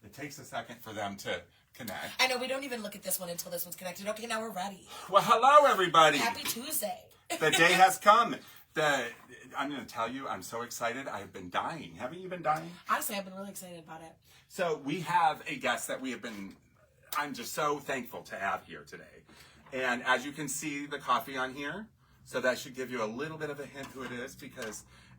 It takes a second for them to connect. I know, we don't even look at this one until this one's connected. Okay, now we're ready. Well, hello, everybody. Happy Tuesday. The day has come. I'm going to tell you, I'm so excited. I have been dying. Haven't you been dying? Honestly, I've been really excited about it. So we have a guest that I'm just so thankful to have here today. And as you can see the coffee on here, so that should give you a little bit of a hint who it is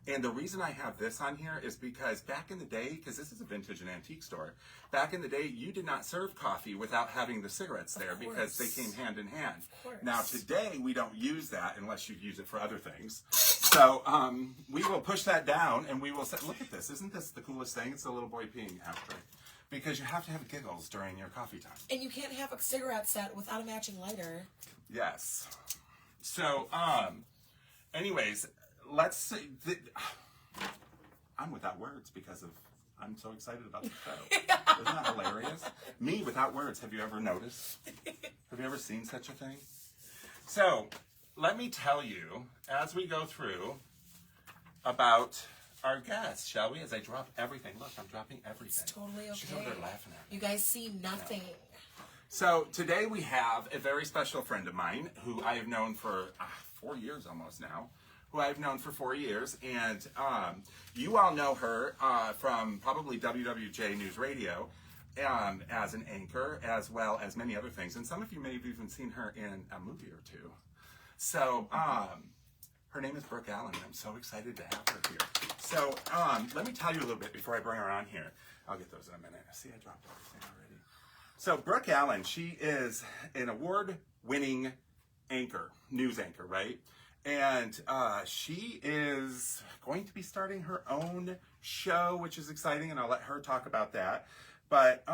and the reason I have this on here is because back in the day, because this is a vintage and antique store, back in the day, you did not serve coffee without having the cigarettes there because they came hand in hand. Now today, we don't use that unless you use it for other things. So we will push that down and we will say, look at this. Isn't this the coolest thing? It's a little boy peeing ashtray. Because you have to have giggles during your coffee time. And you can't have a cigarette set without a matching lighter. Yes. So, anyways, let's see. I'm without words because I'm so excited about the show. Isn't that hilarious? Me without words. Have you ever noticed? Have you ever seen such a thing? So, let me tell you, as we go through, about our guests, shall we? As I drop everything. Look, I'm dropping everything. It's totally okay. She's over there laughing at me. You guys see nothing. No. So today we have a very special friend of mine who I have known for 4 years almost now. Who I've known for 4 years. And you all know her from probably WWJ News Radio as an anchor, as well as many other things. And some of you may have even seen her in a movie or two. So, her name is Brooke Allen, and I'm so excited to have her here. So, let me tell you a little bit before I bring her on here. I'll get those in a minute. See, I dropped everything already. So, Brooke Allen, she is an award-winning anchor, news anchor, right? And she is going to be starting her own show, which is exciting, and I'll let her talk about that. But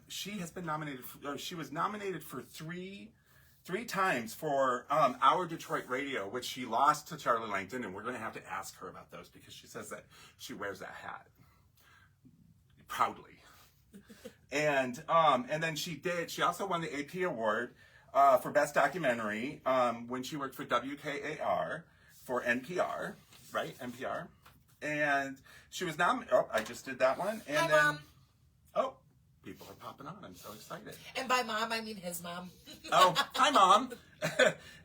she has been nominated, she was nominated for three times for Our Detroit Radio, which she lost to Charlie Langton, and we're going to have to ask her about those because she says that she wears that hat proudly. And then she also won the AP award for Best Documentary when she worked for WKAR for NPR, right? NPR. And she was nominated. Oh, I just did that one. And Hi, then, Mom. Oh. People are popping on. I'm so excited. And by mom, I mean his mom. Oh, hi, Mom.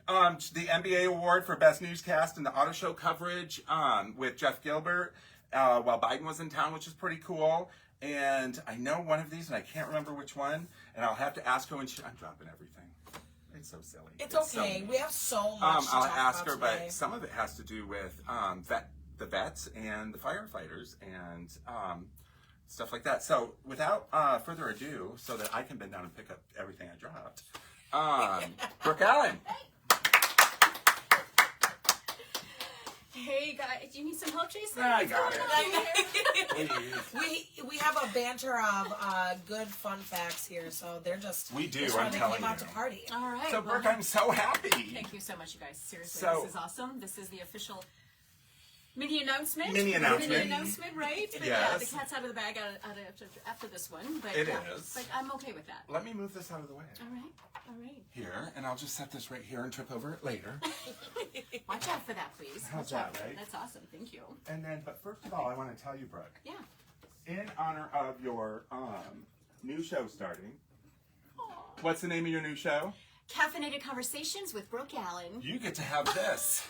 The NBA award for Best Newscast and the Auto Show coverage with Jeff Gilbert while Biden was in town, which is pretty cool. And I know one of these, and I can't remember which one. And I'll have to ask her when I'm dropping everything. It's so silly. It's okay. We have so much to I'll talk ask about her, today. but some of it has to do with the vets and the firefighters and stuff like that. So without further ado, so that I can bend down and pick up everything I dropped, Brooke Allen. Hey guys, do you need some help, Jason? I got it. we have a banter of good fun facts here, so they're just we do. Just I'm telling came you. out to party. All right. So Brooke, I'm so happy. Thank you so much, you guys. Seriously, So- this is awesome. This is the official mini announcement. Mini announcement. Right? But Yes. yeah, the cat's out of the bag after this one. But It yeah, is. But I'm okay with that. Let me move this out of the way. All right. Here, and I'll just set this right here and trip over it later. Watch out for that, please. How's Watch out. that, right? That's awesome. Thank you. And then, but first of all, I want to tell you, Brooke, Yeah. in honor of your new show starting, Aw. what's the name of your new show? Caffeinated Conversations with Brooke Allen. You get to have this.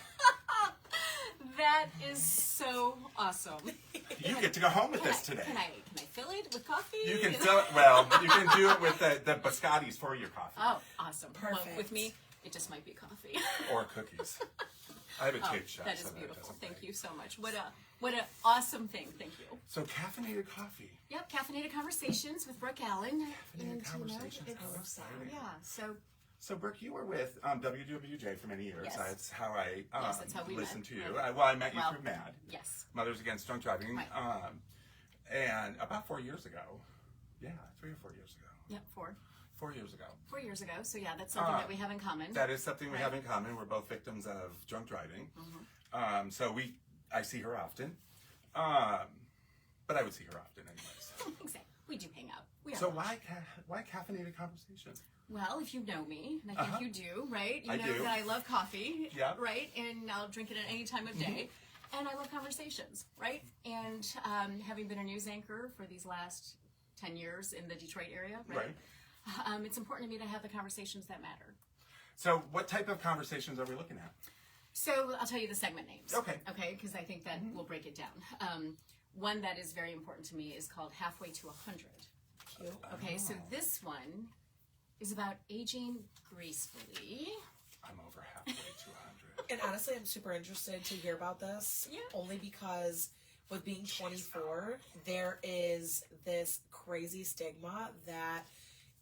That is so awesome. You get to go home with this today. Can I fill it with coffee? You can fill it, well, you can do it with the biscottis for your coffee. Oh, awesome. Perfect. Well, with me, it just might be coffee. Or cookies. I have a cake shop. That is so beautiful. doesn't Thank break. you so much. What a awesome thing. Thank you. So caffeinated coffee. Yep, Caffeinated Conversations with Brooke Allen. Caffeinated Conversations. How exciting. Yeah, So, Brooke, you were with WWJ for many years. Yes. That's how I Yes, that's how we listened met. to you. Right. I met you Well, through MAD, yes. Mothers Against Drunk Driving. Right. And about 4 years ago. Yeah, 3 or 4 years ago. Yep, 4. 4 years ago. 4 years ago. So yeah, that's something that we have in common. That is something we Right. have in common. We're both victims of drunk driving. Mm-hmm. So I see her often. But I would see her often anyways. Exactly. We do hang out. We are So lunch. why caffeinated conversation? Well, if you know me, and I think you do, right? You I know do. that I love coffee, Yeah. right? And I'll drink it at any time of day. And I love conversations, right? And having been a news anchor for these last 10 years in the Detroit area, Right. It's important to me to have the conversations that matter. So what type of conversations are we looking at? So I'll tell you the segment names. Okay. Okay, because I think that will break it down. One that is very important to me is called Halfway to 100. Cute. Okay, so this one is about aging gracefully. I'm over halfway to 100. And honestly, I'm super interested to hear about this. Yeah. Only because with being 24, there is this crazy stigma that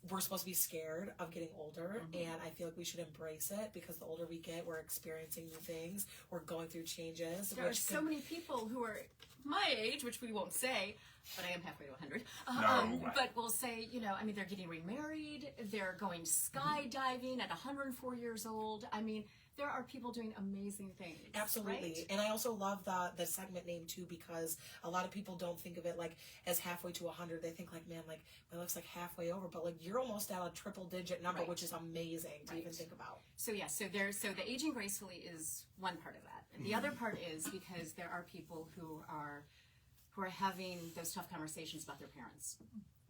we're supposed to be scared of getting older, and I feel like we should embrace it because the older we get, we're experiencing new things, we're going through changes. There are so many people who are my age, which we won't say, but I am halfway to 100. No. But we'll say, you know, I mean, they're getting remarried, they're going skydiving at 104 years old. I mean, there are people doing amazing things. Absolutely. Right? And I also love the segment name too, because a lot of people don't think of it like as halfway to 100. They think like, man, like my life's like halfway over, but like you're almost at a triple digit number, Right. which is amazing to even think about. So yeah, so the aging gracefully is one part of that. And the other part is because there are people who are having those tough conversations about their parents,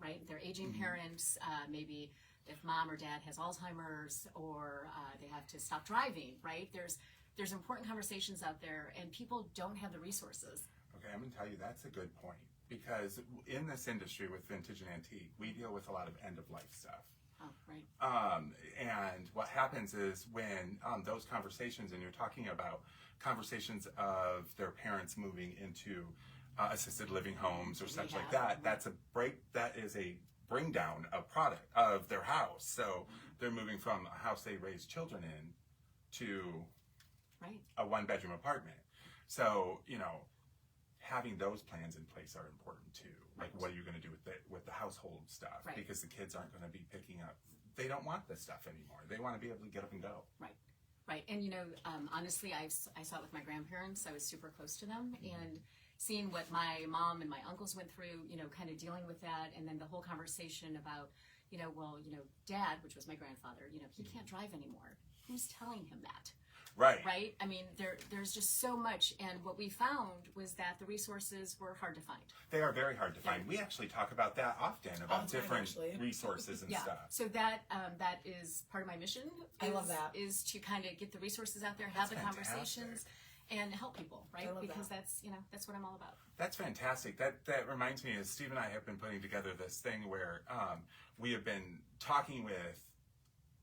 right? Their aging parents, maybe if mom or dad has Alzheimer's, or they have to stop driving, right? There's important conversations out there, and people don't have the resources. Okay, I'm going to tell you that's a good point, because in this industry with vintage and antique, we deal with a lot of end-of-life stuff. Oh, right. And what happens is when those conversations, and you're talking about conversations of their parents moving into assisted living homes or such like that, that is a bring down of product of their house. So they're moving from a house they raised children in to a one-bedroom apartment. So, you know, having those plans in place are important too. Like, what are you going to do with the household stuff? Right. Because the kids aren't going to be picking up. They don't want this stuff anymore. They want to be able to get up and go. Right. And, you know, honestly, I saw it with my grandparents. I was super close to them. And seeing what my mom and my uncles went through, you know, kind of dealing with that. And then the whole conversation about, you know, well, you know, dad, which was my grandfather, you know, he can't drive anymore. Who's telling him that? Right? I mean, there's just so much. And what we found was that the resources were hard to find. They are very hard to find. We actually talk about that often, about different resources and stuff. So that is part of my mission. I love that. Is to kind of get the resources out there, have the conversations, and help people, right? Because that's what I'm all about. That's fantastic. That reminds me, is Steve and I have been putting together this thing where we have been talking with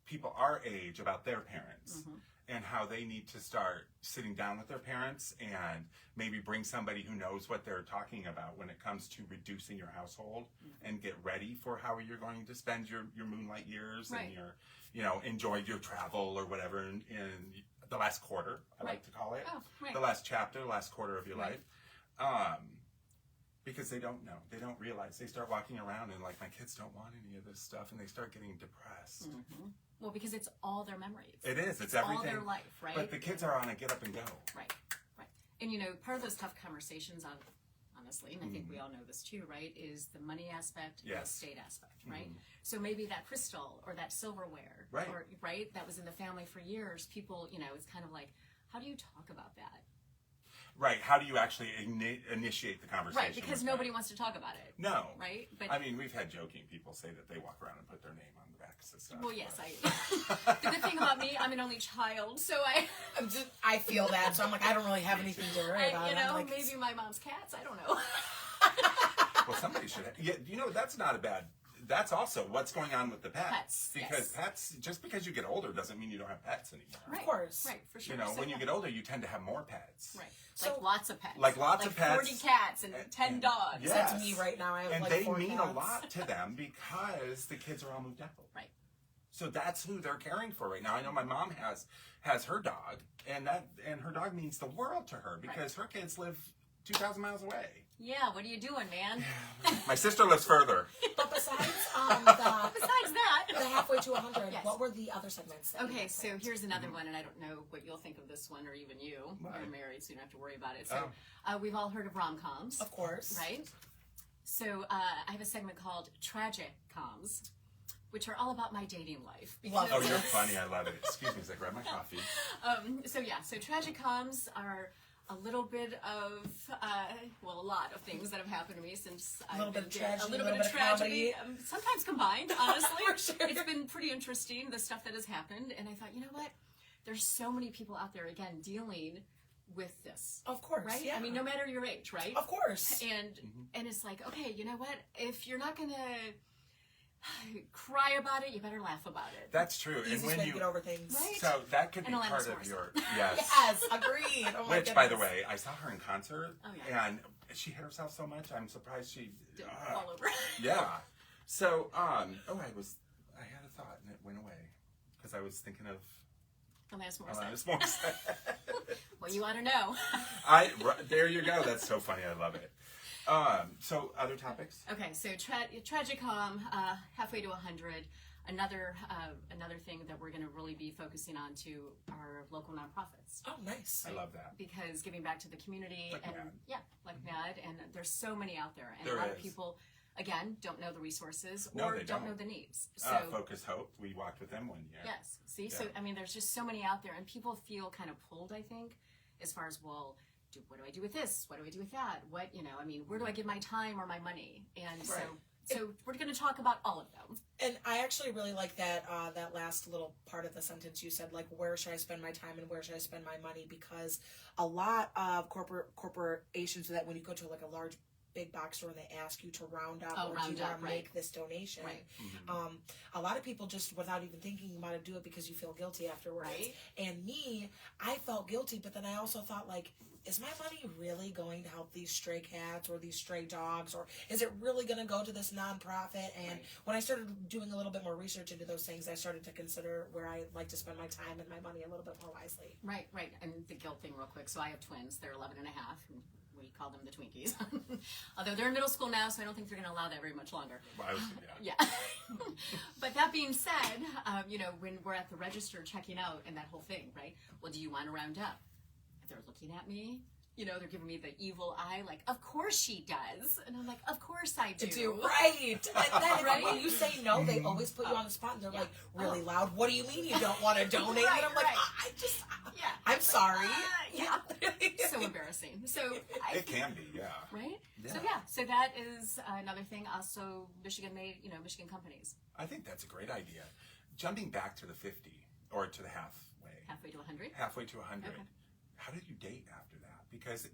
people our age about their parents. And how they need to start sitting down with their parents and maybe bring somebody who knows what they're talking about when it comes to reducing your household and get ready for how you're going to spend your moonlight years and your, you know, enjoy your travel or whatever in the last quarter, I like to call it. The last chapter, last quarter of your life. Because they don't know. They don't realize. They start walking around and like, my kids don't want any of this stuff, and they start getting depressed. Well, because it's all their memories. It is. It's everything. all their life, right? But the kids are on a get up and go. Right. And, you know, part of those tough conversations, honestly, and I think we all know this too, right, is the money aspect and the estate aspect, right? So maybe that crystal or that silverware, or, that was in the family for years, people, you know, it's kind of like, how do you talk about that? Right. How do you actually initiate the conversation? Right, because nobody wants to talk about it. No. Right? But I mean, we've had joking people say that they walk around and put their name on the backs of stuff. Well, yes, the good thing about me, I'm an only child, so I feel that, so I'm like, I don't really have anything to worry about. You know, like, maybe my mom's cats, I don't know. Well, somebody should. You know, that's not a bad. That's also what's going on with the pets. Because pets, just because you get older doesn't mean you don't have pets anymore. Of course. Right, for sure. You know, when you get older, you tend to have more pets. Right. So, like lots of pets. Like lots of pets. 40 cats and 10 dogs. Yes. That's me right now. I have and like they 4 mean cats. a lot to them because the kids are all moved out. Right. So that's who they're caring for right now. I know my mom has her dog, and her dog means the world to her because her kids live 2,000 miles away. Yeah, what are you doing, man? My sister lives further. But besides the halfway to 100, what were the other segments? Okay, so here's another one, and I don't know what you'll think of this one, or even you. You're married, so you don't have to worry about it. So we've all heard of rom-coms. Of course. Right? So I have a segment called Tragic Coms, which are all about my dating life. Love Oh, you're funny. I love it. Excuse me as I grab my coffee. So Tragic Coms are a little bit of, well, a lot of things that have happened to me since A little I've bit of been tragedy, a little bit of comedy. tragedy, sometimes combined, honestly. For sure. It's been pretty interesting, the stuff that has happened, and I thought, you know what? There's so many people out there, again, dealing with this. Of course, right? yeah. I mean, no matter your age, right? Of course. And it's like, okay, you know what? If you're not gonna cry about it, you better laugh about it. That's true. And Easiest when way to you get over things. Right? so that could be And part Alanis of your Morissette. yes. Agreed. Oh my Which, by the goodness. way, I saw her in concert, Oh, yeah. and she hit herself so much. I'm surprised she. All over. Yeah. So, I had a thought and it went away because I was thinking of Alanis Morissette. Alanis Morissette. Well, you ought to know. There you go. That's so funny. I love it. So other topics? Okay, so Tragicom, halfway to 100. Another thing that we're going to really be focusing on to our local nonprofits. Oh, nice. I love that. Because giving back to the community Like and mad. yeah, like mad, and there's so many out there, and There a lot of is. people again don't know the resources No, or they don't don't. know the needs. So Focus Hope. We walked with them one year. yes, see, so Yeah. I mean, there's just so many out there, and people feel kind of pulled. I think, as far as well. What do I do with this? What do I do with that? What, I mean, where do I give my time or my money? And Right. so we're going to talk about all of them. And I actually really like that that last little part of the sentence you said, like, where should I spend my time and where should I spend my money? Because a lot of corporations that when you go to like a large big box store and they ask you to round up or do round you want up, to right. make this donation, Right. a lot of people just without even thinking about it do it because you feel guilty afterwards. Right. And me, I felt guilty, but then I also thought, like, is my money really going to help these stray cats or these stray dogs, or is it really going to go to this nonprofit? And Right. when I started doing a little bit more research into those things, I started to consider where I like to spend my time and my money a little bit more wisely. Right. And the guilt thing real quick. So I have twins. They're 11 and a half. And we call them the Twinkies. Although they're in middle school now, so I don't think they're going to allow that very much longer. Well, Yeah. But that being said, when we're at the register checking out and that whole thing, right? Well, do you want to round up? They're looking at me. They're giving me the evil eye, like, of course she does. And I'm like, of course I do. Right. And then Right? when you say no, they always put you on the spot and they're Yeah. like really loud. What do you mean you don't want to donate? Right, and I'm like, right. Yeah. I'm sorry. Yeah. So embarrassing. So it can be, yeah. Right? Yeah. So that is another thing. Also, Michigan Michigan companies. I think that's a great idea. Jumping back to the 50 or to the halfway Halfway to 100. to 100. Okay. How did you date after that? Because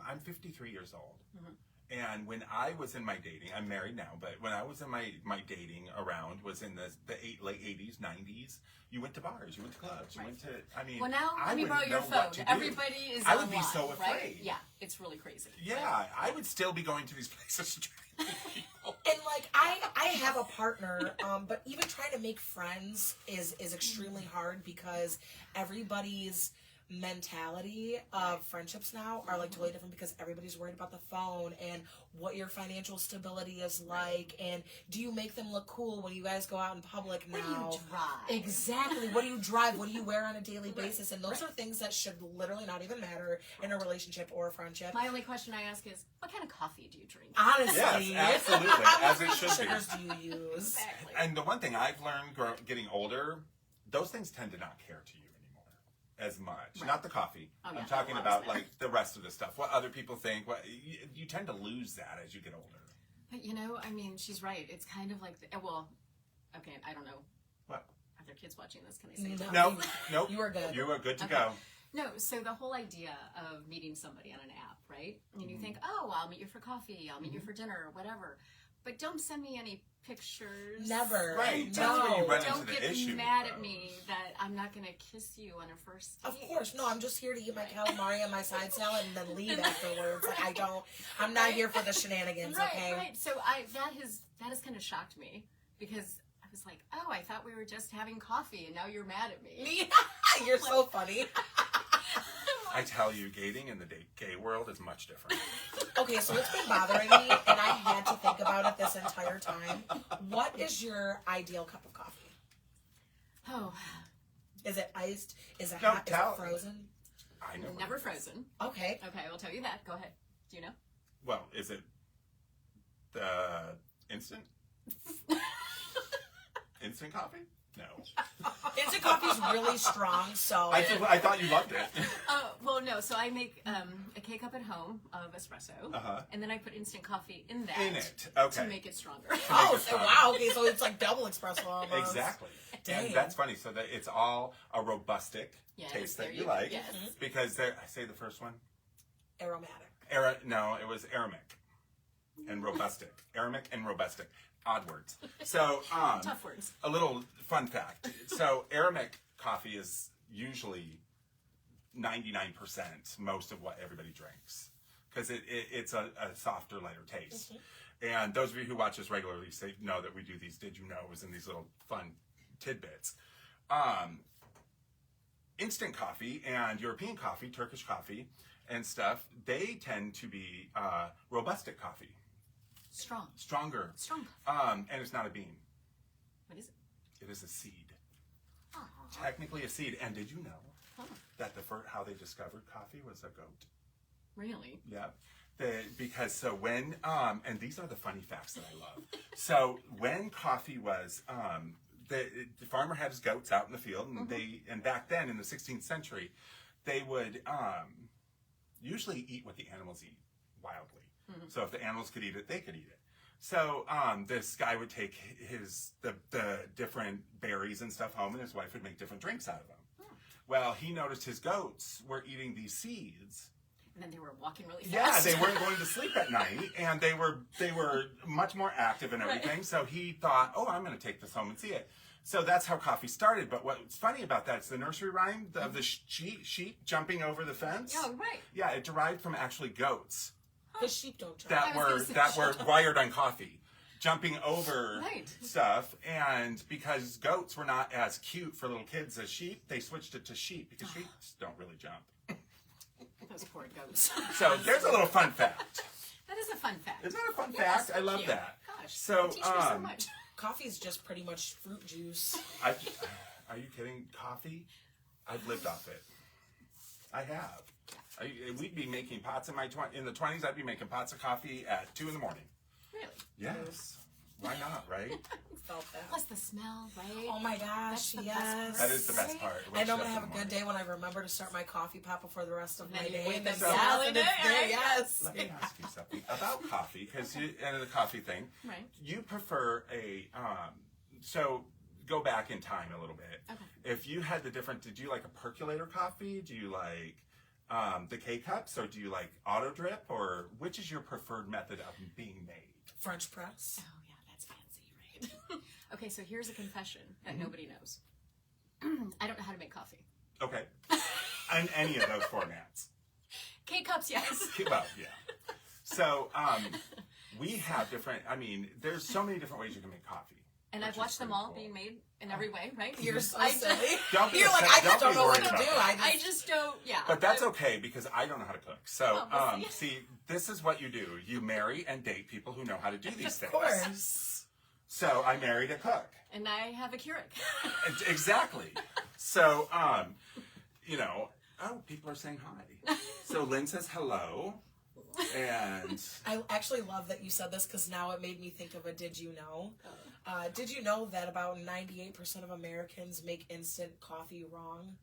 I'm 53 years old. Mm-hmm. And when I was in my dating, I'm married now, but when I was in my dating around was in the late 80s, 90s, you went to bars, you went to clubs, you Right. went to, I mean, Well, now I let me borrow wouldn't your know phone. what to do. Everybody is I would be online, so right? afraid. Yeah, it's really crazy. Yeah, I would still be going to these places to try to meet people. And like I have a partner, but even trying to make friends is extremely hard because everybody's mentality of friendships now are like totally different because everybody's worried about the phone and what your financial stability is like, and do you make them look cool when you guys go out in public now? What do you drive? Exactly. What do you drive? What do you wear on a daily basis? And those Right. are things that should literally not even matter in a relationship or a friendship. My only question I ask is, what kind of coffee do you drink? Honestly, Yes, absolutely, as it should be. sugars do you use? Exactly. And the one thing I've learned getting older, those things tend to not care to you anymore as much. Right. Not the coffee. Oh, yeah, I'm talking that about loves that. like the rest of the stuff. What other people think. What you tend to lose that as you get older. But I mean, she's right. It's kind of like, okay, I don't know. What? Are there kids watching this? Can I say that? No, nope. You are good. You are good to Okay. go. No, so the whole idea of meeting somebody on an app, right? And you think, oh, I'll meet you for coffee, I'll meet you for dinner, or whatever. But don't send me any pictures. Never. Right. No. That's where you run into Don't the get issue. mad at though. me that I'm not going to kiss you on a first date. Of course, no. I'm just here to eat my calamari and my side salad and then leave afterwards. Like I'm not here for the shenanigans. Right, Okay. right. So that has kind of shocked me because I was like, oh, I thought we were just having coffee and now you're mad at me. You're so funny. I tell you, dating in the gay world is much different. Okay, so it's been bothering me, and I had to think about it this entire time. What is your ideal cup of coffee? Oh, Is it iced? Is it No, hot? Is tell- it frozen? I know. what never it is. frozen. Okay. Okay, I will tell you that. Go ahead. Do you know? Well, is it the instant? Instant coffee? No. Instant coffee is really strong, so I thought you loved it. Well, no. So I make a K-cup at home of espresso, and then I put instant coffee in that In it, okay. to make it stronger. oh wow, okay, so it's like double espresso almost. Exactly. Dang. And that's funny. So that it's all a robustic Yes, taste there that you you go. like. Yes. Because I say the first one. Aromatic. No, it was Aramic and Robustic. Aramic and Robustic. Odd words. So, Tough words. a little fun fact. So, Aramic coffee is usually 99% most of what everybody drinks because it's a softer, lighter taste. And those of you who watch us regularly know that we do these did you knows and these little fun tidbits. Instant coffee and European coffee, Turkish coffee and stuff, they tend to be robustic coffee. Stronger. Strong. And it's not a bean. What is it? It is a seed. Oh. Technically a seed. And did you know that how they discovered coffee was a goat? Really? Yeah. Because so when, and these are the funny facts that I love. So when coffee was, the farmer had his goats out in the field and back then in the 16th century, they would usually eat what the animals eat wildly. So if the animals could eat it, they could eat it. So this guy would take the different berries and stuff home and his wife would make different drinks out of them. Well, he noticed his goats were eating these seeds. And then they were walking really Yeah, fast. they weren't going to sleep at night, and they were much more active and everything. Right. So he thought, oh, I'm going to take this home and see it. So that's how coffee started. But what's funny about that is the nursery rhyme of the sheep jumping over the fence. Oh, right. Yeah, it derived from actually goats Because sheep don't jump. that were wired on coffee, jumping over Right. stuff. And because goats were not as cute for little kids as sheep, they switched it to sheep because sheep don't really jump. Those poor goats. So there's a little fun fact. That is a fun fact. Isn't that a fun Yes, fact? I love thank you. that. Gosh, So, you teach me so much. Coffee is just pretty much fruit juice. Are you kidding? Coffee? I've lived off it. I have. We'd be making pots in in the 20s. I'd be making pots of coffee at 2 a.m. Really? Yes. Why not, right? Felt that. Plus the smell, right? Oh my That's gosh, the yes. best That is the best part. I know I'm Wakes gonna you have up a in good the day when I remember to start my coffee pot before the rest of And my then you day. wake And then up yes, smiling, and it's there, right? yes. Let me ask you something about coffee, because and the coffee thing. Right. You prefer so go back in time a little bit. Okay. If you had did you like a percolator coffee? Do you like the K-cups, or do you like auto drip, or which is your preferred method of being made? French press. Oh, yeah, that's fancy, right? Okay, so here's a confession that nobody knows. I don't know how to make coffee. Okay. In any of those formats. K-cups, yes. Well, yeah. So we have different, there's so many different ways you can make coffee. And which I've is watched them pretty all cool. being made in every way, right? You're so I silly. Don't be You're like, upset. I just Don't don't be know what worried to do. about that. I just don't, yeah. But that's okay, because I don't know how to cook. So, Oh, we'll see, this is what you do. You marry and date people who know how to do these things. Of course. So I married a cook. And I have a Keurig. Exactly. So, people are saying hi. So Lynn says hello. And I actually love that you said this because now it made me think of a did you know? Did you know that about 98% of Americans make instant coffee wrong?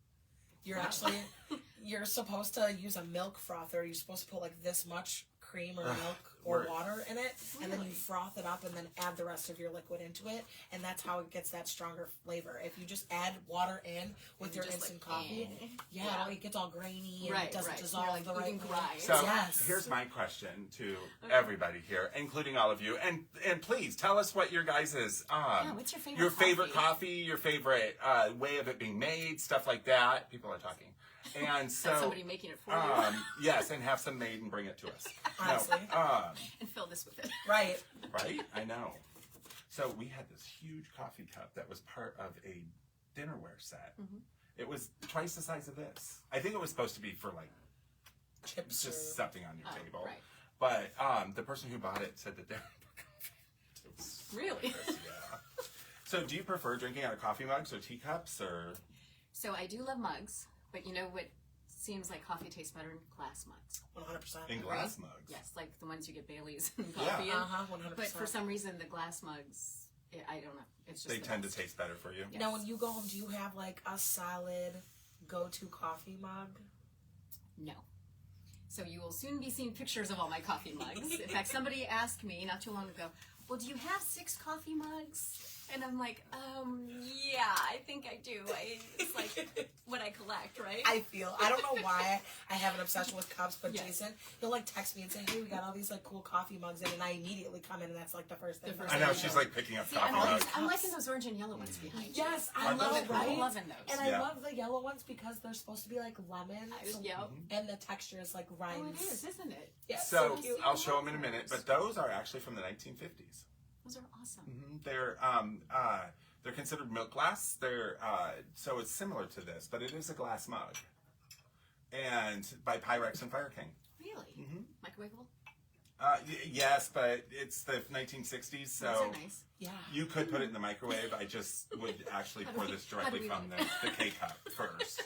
You're supposed to use a milk frother. You're supposed to put like this much cream or milk or Word. water in it, and then you Really? froth it up and then add the rest of your liquid into it, and that's how it gets that stronger flavor. If you just add water in with your just instant like, coffee, yeah. it gets all grainy and Right, it doesn't right. dissolve You're like the right eating way. dry. so Yes. here's my question to everybody here, including all of you. And please tell us what your guys' what's your favorite coffee, your favorite way of it being made, stuff like that. People are talking. And so Have somebody making it for you. yes, and have some made and bring it to us. Honestly. And fill this with it. Right. Right? I know. So we had this huge coffee cup that was part of a dinnerware set. Mm-hmm. It was twice the size of this. I think it was supposed to be for like Chips just or... something on your table. Right. But the person who bought it said that they're Really? yeah. So do you prefer drinking out of coffee mugs or teacups or? So I do love mugs, but you know what seems like coffee tastes better in glass mugs. 100%. In glass mugs. Yes, like the ones you get Bailey's and Yeah. coffee in. 100%. But for some reason, the glass mugs, I don't know. It's just They tend to taste better for you. Yes. Now, when you go home, do you have like a solid go-to coffee mug? No. So you will soon be seeing pictures of all my coffee mugs. In fact, somebody asked me not too long ago, well, do you have 6 coffee mugs? And I'm like, yeah, I think I do. It's like what I collect, right? I don't know why I have an obsession with cups, but Yes. Jason, he'll like text me and say, hey, we got all these like cool coffee mugs in, and I immediately come in and that's like the first thing. first I know, she's like picking up See, coffee I'm, mugs. I'm liking those orange and yellow ones behind you. Yes, I Aren't love those it, cool? right? I'm loving those. And Yeah. I love the yellow ones because they're supposed to be like lemon. Yep. And the texture is like Oh, rinds. it is, isn't it? Yeah, So cute. I'll show them in a minute, but those are actually from the 1950s. Those are awesome. They're considered milk glass. So it's similar to this, but it is a glass mug, and by Pyrex and Fire King. Really? Microwavable? Yes, but it's the 1960s, so Those are nice. Yeah. you could put it in the microwave. I just would actually How do pour we- this how do directly we from want the K-cup first.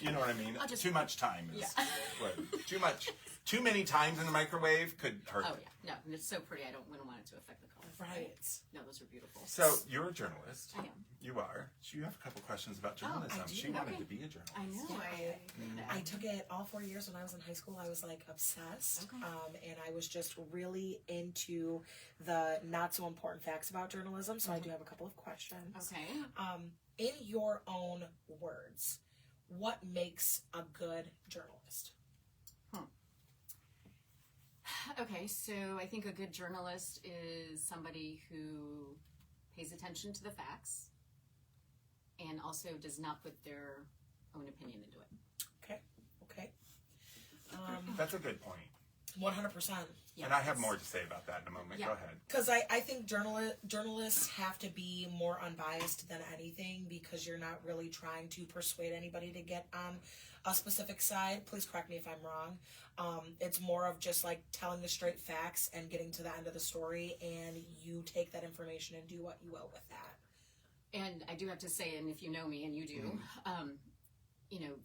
You know what I mean? I'll just- Too much time is Yeah. too many times in the microwave could hurt. Oh, yeah. No, and it's so pretty. wouldn't want it to affect the color. Right. No, those are beautiful. So you're a journalist. I am. You are. So you have a couple questions about journalism. do. She wanted Okay. to be a journalist. I know. Yeah, I took it all 4 years when I was in high school. I was like obsessed. Okay. And I was just really into the not so important facts about journalism. So I do have a couple of questions. Okay. In your own words, what makes a good journalist? Okay, so I think a good journalist is somebody who pays attention to the facts and also does not put their own opinion into it. Okay. That's a good point. 100%. Yeah, And I have it's- more to say about that in a moment. Yeah. Go ahead. Because I think journalists have to be more unbiased than anything, because you're not really trying to persuade anybody to get on a specific side. Please correct me if I'm wrong. It's more of just like telling the straight facts and getting to the end of the story, and you take that information and do what you will with that. And I do have to say, and if you know me, and you do,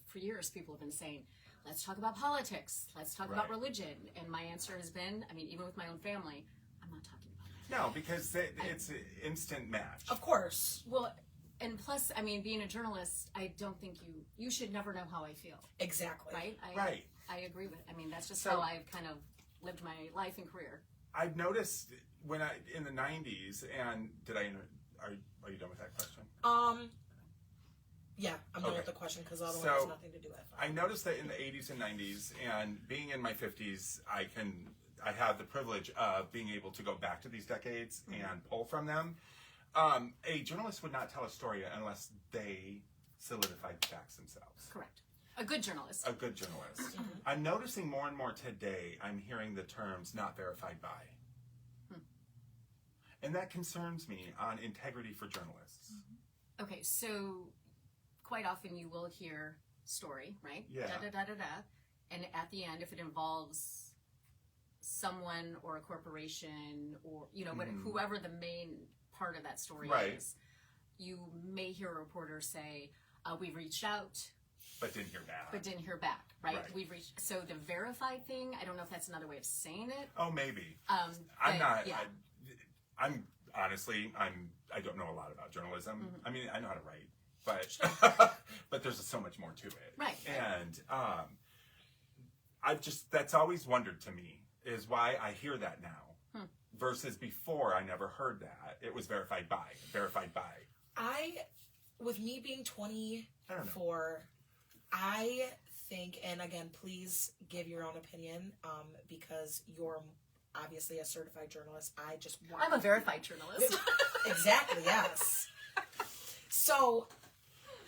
for years people have been saying, let's talk about politics, let's talk about Right. religion. And my answer has been, even with my own family, I'm not talking about that. No, because it's an instant match. Of course. Well, and plus, being a journalist, I don't think you should never know how I feel, Exactly. right? Right. I agree with, that's just So- how I've kind of lived my life and career. I've noticed in the 90s, and are you done with that question? Yeah, I'm done Okay. with the question because otherwise So, it has nothing to do with it. I noticed that in the 80s and 90s, and being in my 50s, I have the privilege of being able to go back to these decades and pull from them. A journalist would not tell a story unless they solidified the facts themselves. Correct. A good journalist. A good journalist. I'm noticing more and more today, I'm hearing the terms not verified by. And that concerns me on integrity for journalists. Okay, so quite often you will hear story, right? Yeah. Da da da da da. And at the end, if it involves someone or a corporation or whoever the main part of that story Right. is, you may hear a reporter say, "We reached out, But didn't hear back. but didn't hear back." Right? Right. We've reached. So the verified thing, I don't know if that's another way of saying it. Oh, maybe. But, I'm not. Yeah. I'm honestly, I don't know a lot about journalism. I mean, I know how to write, but but there's so much more to it. Right. And that's always wondered to me is why I hear that now versus before I never heard that. It was verified by. With me being I don't know. 24, I think, and again, please give your own opinion, because you're obviously a certified journalist. I just want I'm a verified journalist. Exactly, yes. So,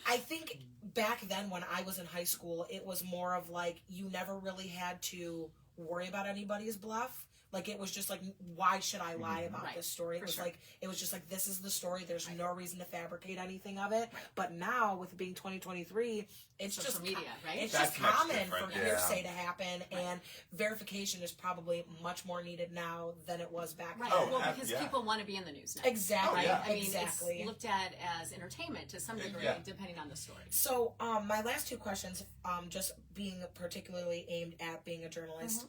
I think back then when I was in high school, it was more of like you never really had to worry about anybody's bluff. Like, it was just like, why should I lie about Right, this story? It for was sure. like, it was just like, this is the story. There's no reason to fabricate anything of it. But now, with it being 2023, it's Social just media, right? It's That's just much common different, for yeah. hearsay to happen, and verification is probably much more needed now than it was back Right. then. Well, because yeah. people want to be in the news now. Exactly. Oh, yeah. Exactly. It's looked at as entertainment to some degree, Yeah. depending on the story. So, my last two questions, just being particularly aimed at being a journalist,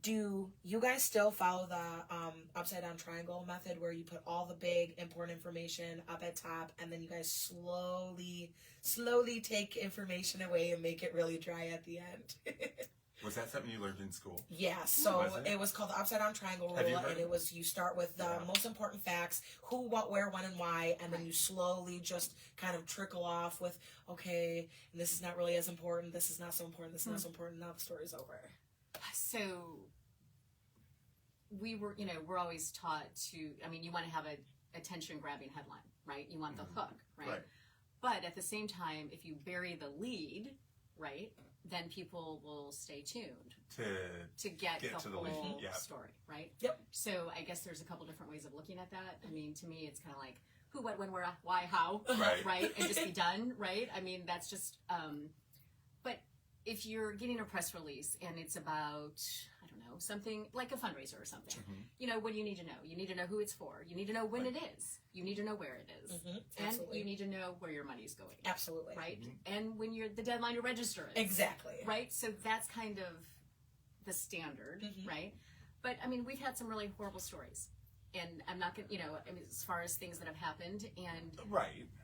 do you guys still follow the upside down triangle method where you put all the big important information up at top and then you guys slowly take information away and make it really dry at the end? Was that something you learned in school? Yeah, so Was it? it was called the upside down triangle Have you rule, heard and of it was you start with the most important facts, who, what, where, when, and why, and then you slowly just kind of trickle off with, okay, and this is not really as important, this is not so important, this is not so important, now the story's over. So we're always taught to, you want to have a attention grabbing headline, right? You want the hook, right? But at the same time, if you bury the lead, right, then people will stay tuned to get the to the whole lead. Yeah. story, right? Yep. So I guess there's a couple different ways of looking at that. To me, it's kind of like who, what, when, where, why, how, Right. And just be done, right? That's just, but if you're getting a press release and it's about, I don't know, something like a fundraiser or something, what do you need to know? You need to know who it's for. You need to know when it is. You need to know where it is. And you need to know where your money's going. Absolutely. Right? And when you're the deadline to register it. Exactly. Right? So that's kind of the standard, right? But we've had some really horrible stories. And I'm not going to, as far as things that have happened,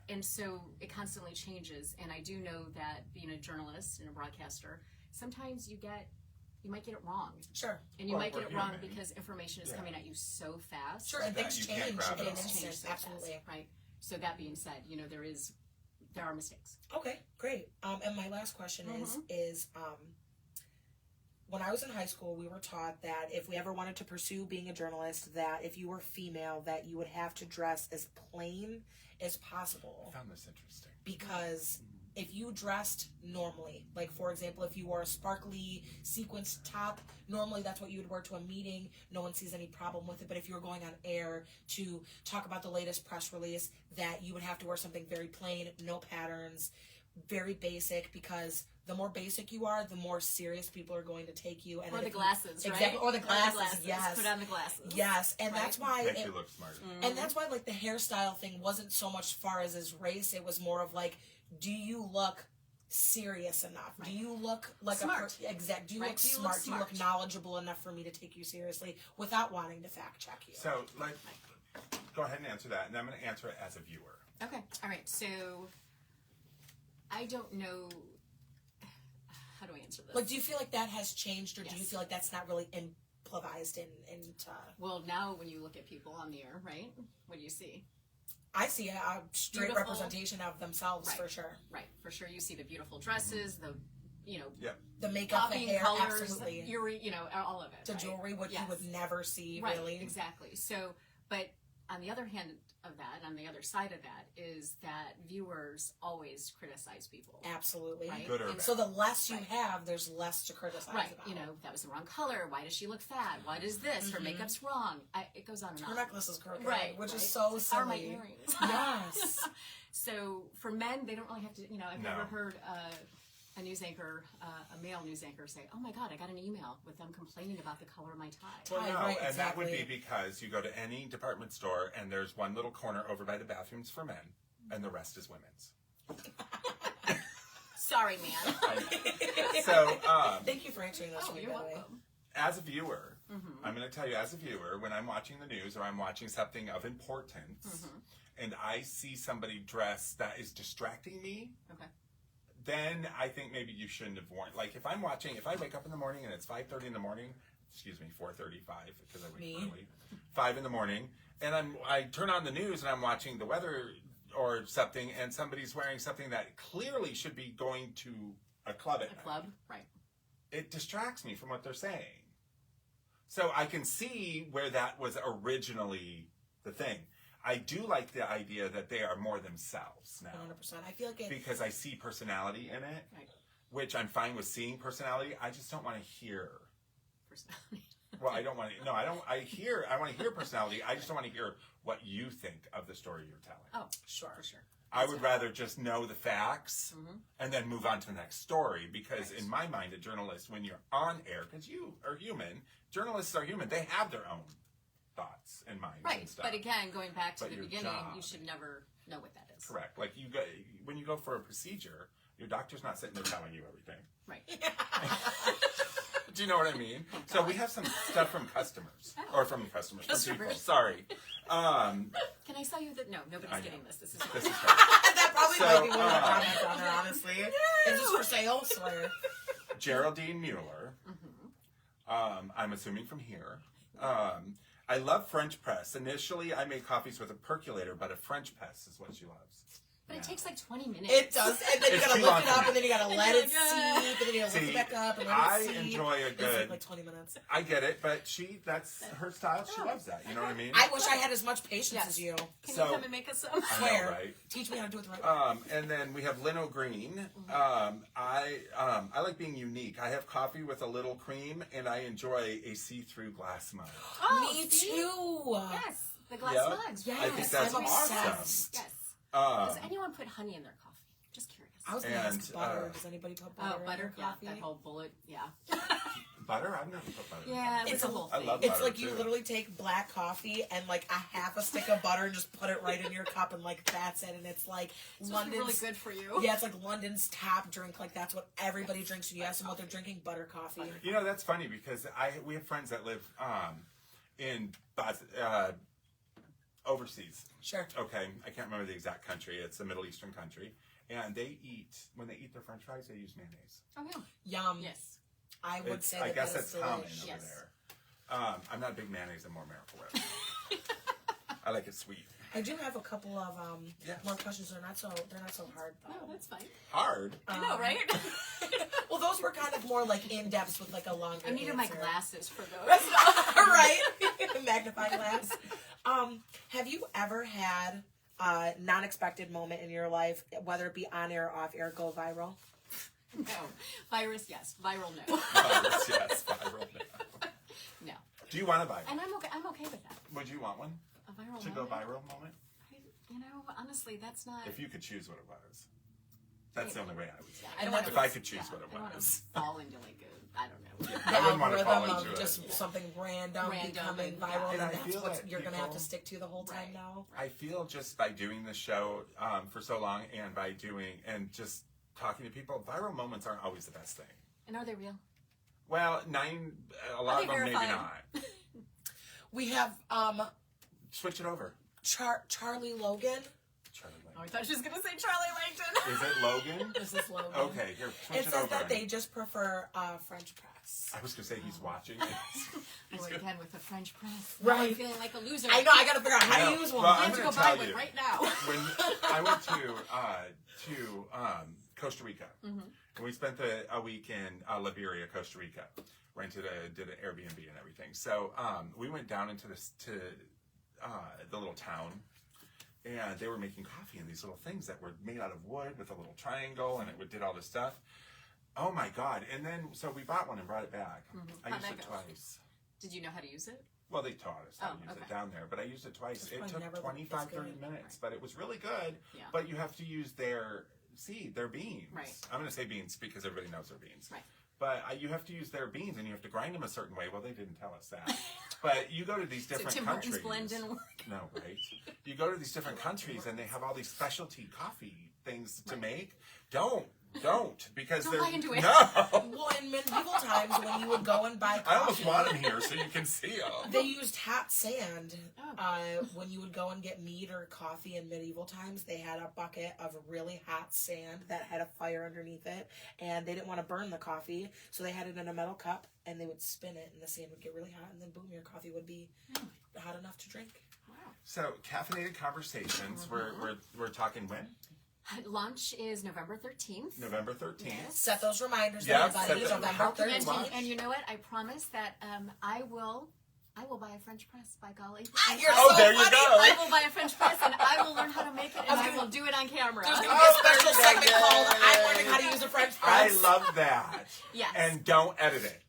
and so it constantly changes. And I do know that being a journalist and a broadcaster, sometimes you might get it wrong. Sure. And you might get it wrong because information is coming at you so fast. Sure, and things change in an instant. So Absolutely. fast, right? So that being said, there are mistakes. Okay, great. And my last question is when I was in high school, we were taught that if we ever wanted to pursue being a journalist, that if you were female, that you would have to dress as plain as possible. I found this interesting. Because if you dressed normally, like for example, if you wore a sparkly sequenced top, normally that's what you would wear to a meeting. No one sees any problem with it. But if you were going on air to talk about the latest press release, that you would have to wear something very plain, no patterns, very basic, because the more basic you are, the more serious people are going to take you. And or the glasses, right? Exactly. Or the glasses, yes. Put on the glasses. Yes, and that's why Makes you look smart. And that's why like the hairstyle thing wasn't so much far as his race. It was more of like, do you look serious enough? Right. Do you look like smart? Do you look Do you smart? look Do you look knowledgeable enough for me to take you seriously without wanting to fact check you? So, go ahead and answer that, and I'm going to answer it as a viewer. Okay. All right. So I don't know. How do I answer this? Like, do you feel like that has changed, or do you Yes. feel like that's not really improvised into... Well, now when you look at people on the air, right? What do you see? I see a straight Beautiful. representation of themselves, Right. for sure. Right. For sure, you see the beautiful dresses, the The makeup, the popping hair, colors, absolutely. all of it. The right? jewelry, what you Yes. would never see, Right, really. exactly. So, but on the other hand of that, on the other side of that, is that viewers always criticize people. Absolutely. Right? Good or And bad. So the less you Right. have, there's less to criticize Right, about. that was the wrong color. Why does she look fat? What is this? Her makeup's wrong. It goes on and Her on. necklace is crooked, Right, which is right. so silly. Are my earrings? Yes. So for men, they don't really have to. I've No. never heard a news anchor, a male news anchor, say, "Oh my God, I got an email with them complaining about the color of my tie." Well, no, Right, and that would be exactly. because you go to any department store and there's one little corner over by the bathrooms for men, and the rest is women's. Sorry, man. So, Thank you for answering those for me, You're by the way. welcome. as a viewer, I'm going to tell you, as a viewer, when I'm watching the news or I'm watching something of importance, and I see somebody dressed that is distracting me, Okay. then I think maybe you shouldn't have worn. Like if I wake up in the morning and it's 5:30 in the morning, 4:35 because I wake Me? early, 5 in the morning, and I turn on the news and I'm watching the weather or something, and somebody's wearing something that clearly should be going to a club at A night. club, right? It distracts me from what they're saying. So I can see where that was originally the thing. I do like the idea that they are more themselves now 100%. I feel like it... because I see personality in it, Right. which I'm fine with seeing personality. I just don't want to hear. Personality. Well, I don't want to. No, I don't. I want to hear personality. I just don't want to hear what you think of the story you're telling. Oh, sure, for sure. I would rather just know the facts and then move on to the next story because Right. in my mind, a journalist, when you're on air, because you are human, journalists are human, they have their own thoughts and minds and Right, stuff. but again, going back to But the your beginning, job- you should never know what that is. Correct. Like when you go for a procedure, your doctor's not sitting there telling you everything. Right. Do you know what I mean? So we have some stuff from customers. Or from customers. From people. Sorry. Can I sell you the? No, nobody's getting this. This is That probably So, might be one of the comments on there, honestly. Is this for sale? Swear. Geraldine Mueller. I'm assuming from here. I love French press. Initially, I made coffees with a percolator, but a French press is what she loves. But it takes like 20 minutes. It does, and then you It's gotta too lift long it for up, me. and then you gotta let it seep, and then you gotta lift See, it back up and let I it seep. enjoy a It's good. like 20 minutes. I get it, but that's her style. She loves that. You know what I mean? I wish I had as much patience Yes. as you. Can So- you come and make us some? I know, Swear. right? Teach me how to do it the right way. And then we have Lino Green. I like being unique. I have coffee with a little cream, and I enjoy a see-through glass mug. Oh, Me see? too. Yes, the glass Yeah. mugs. Yes, I think that's I'm awesome. obsessed. Yes. Um, Does anyone put honey in their coffee? Just curious. I was gonna ask And, butter. Does anybody put butter in butter. their coffee? Yeah, that whole bullet. Yeah. butter? I've never put butter. in Yeah, It's it's a a- whole I thing. love It's butter, like you too. literally take black coffee and like a half a stick of butter and just put it right in your cup and like that's it. And it's like It's supposed to be really London's. good for you. Yeah, it's like London's top drink. Like that's what everybody drinks. And you ask them what they're drinking, butter coffee. You know, that's funny because we have friends that live in overseas. Sure. Okay, I can't remember the exact country. It's a Middle Eastern country, and when they eat their French fries, they use mayonnaise. Oh yeah. Yum. Yes. I would say that I guess that is that's common delish. over Yes. there. I'm not a big mayonnaise and more Miracle Whip. I like it sweet. I do have a couple of Yes. more questions. They're not so hard though. Oh, that's fine. Hard. I know, right? Well, those were kind of more like in depth with like a longer. I needed my answer. glasses for those. Right. Magnifying glass. Have you ever had a non-expected moment in your life, whether it be on air or off air, go viral? No. Virus, yes. Viral, no. Virus, yes. Viral. No. No. Do you want a viral? And I'm okay with that. Would you want one? A viral To go moment? viral moment? You know, honestly, that's not. If you could choose what it was. That's the only way I would say. I don't want If to, I could choose what it I don't want was. to fall into like a, I don't know. The I wouldn't want to fall algorithm into of it. just something random becoming and- viral, And and I that's feel what that you're gonna have to people- stick to the whole time Right. now. I feel just by doing the show for so long and by doing and just talking to people, viral moments aren't always the best thing. And are they real? Well, a lot Are of they them maybe verified? not. We have Switch it over. Charlie Logan. Charlie Oh, I Lane. thought she was going to say Charlie Langton. Is it Logan? This is Logan. Okay, here, switch It it says over. that they just prefer French press. I was going to say he's watching. He's Boy, good. again with the French press. Right. Now I'm feeling like a loser. I know. I gotta figure out how No, to use one. well, I I'm have to gonna go buy tell one you. right now. When I went to Costa Rica, and we spent a week in Liberia, Costa Rica, did an Airbnb and everything. So we went down into the little town, and they were making coffee in these little things that were made out of wood with a little triangle, and it did all this stuff. Oh my God! And then so we bought one and brought it back. I How'd used that it go? twice. Did you know how to use it? Well, they taught us how to Oh, use it okay. down there, but I used it twice. It's It probably took never looked 25, as 30 good. minutes, but it was really good. Yeah. But you have to use their beans. Right. I'm going to say beans because everybody knows their beans. Right. But you have to use their beans and you have to grind them a certain way. Well, they didn't tell us that. But you go to these So different Tim countries. Hortons blend didn't work. No, right? You go to these different countries and they have all these specialty coffee things to make. Don't because Don't they're buy into it. no. Well, in medieval times, when you would go and buy coffee, I almost want them here so you can see them. they used hot sand. Oh. When you would go and get meat or coffee in medieval times, they had a bucket of really hot sand that had a fire underneath it, and they didn't want to burn the coffee, so they had it in a metal cup, and they would spin it, and the sand would get really hot, and then boom, your coffee would be hot enough to drink. Wow. So caffeinated conversations. We're talking when? Launch is November 13th. November 13th. Yes. Set those reminders, Yeah, everybody. set them. November How can you 13th. launch? And you know what? I promise that I will buy a French press, by golly. And You're Oh, so there you funny. go. I will buy a French press and I will learn how to make it and I will do it on camera. There's going to be a special segment called "I'm learning how to use a French I press." love that. Yes. And don't edit it.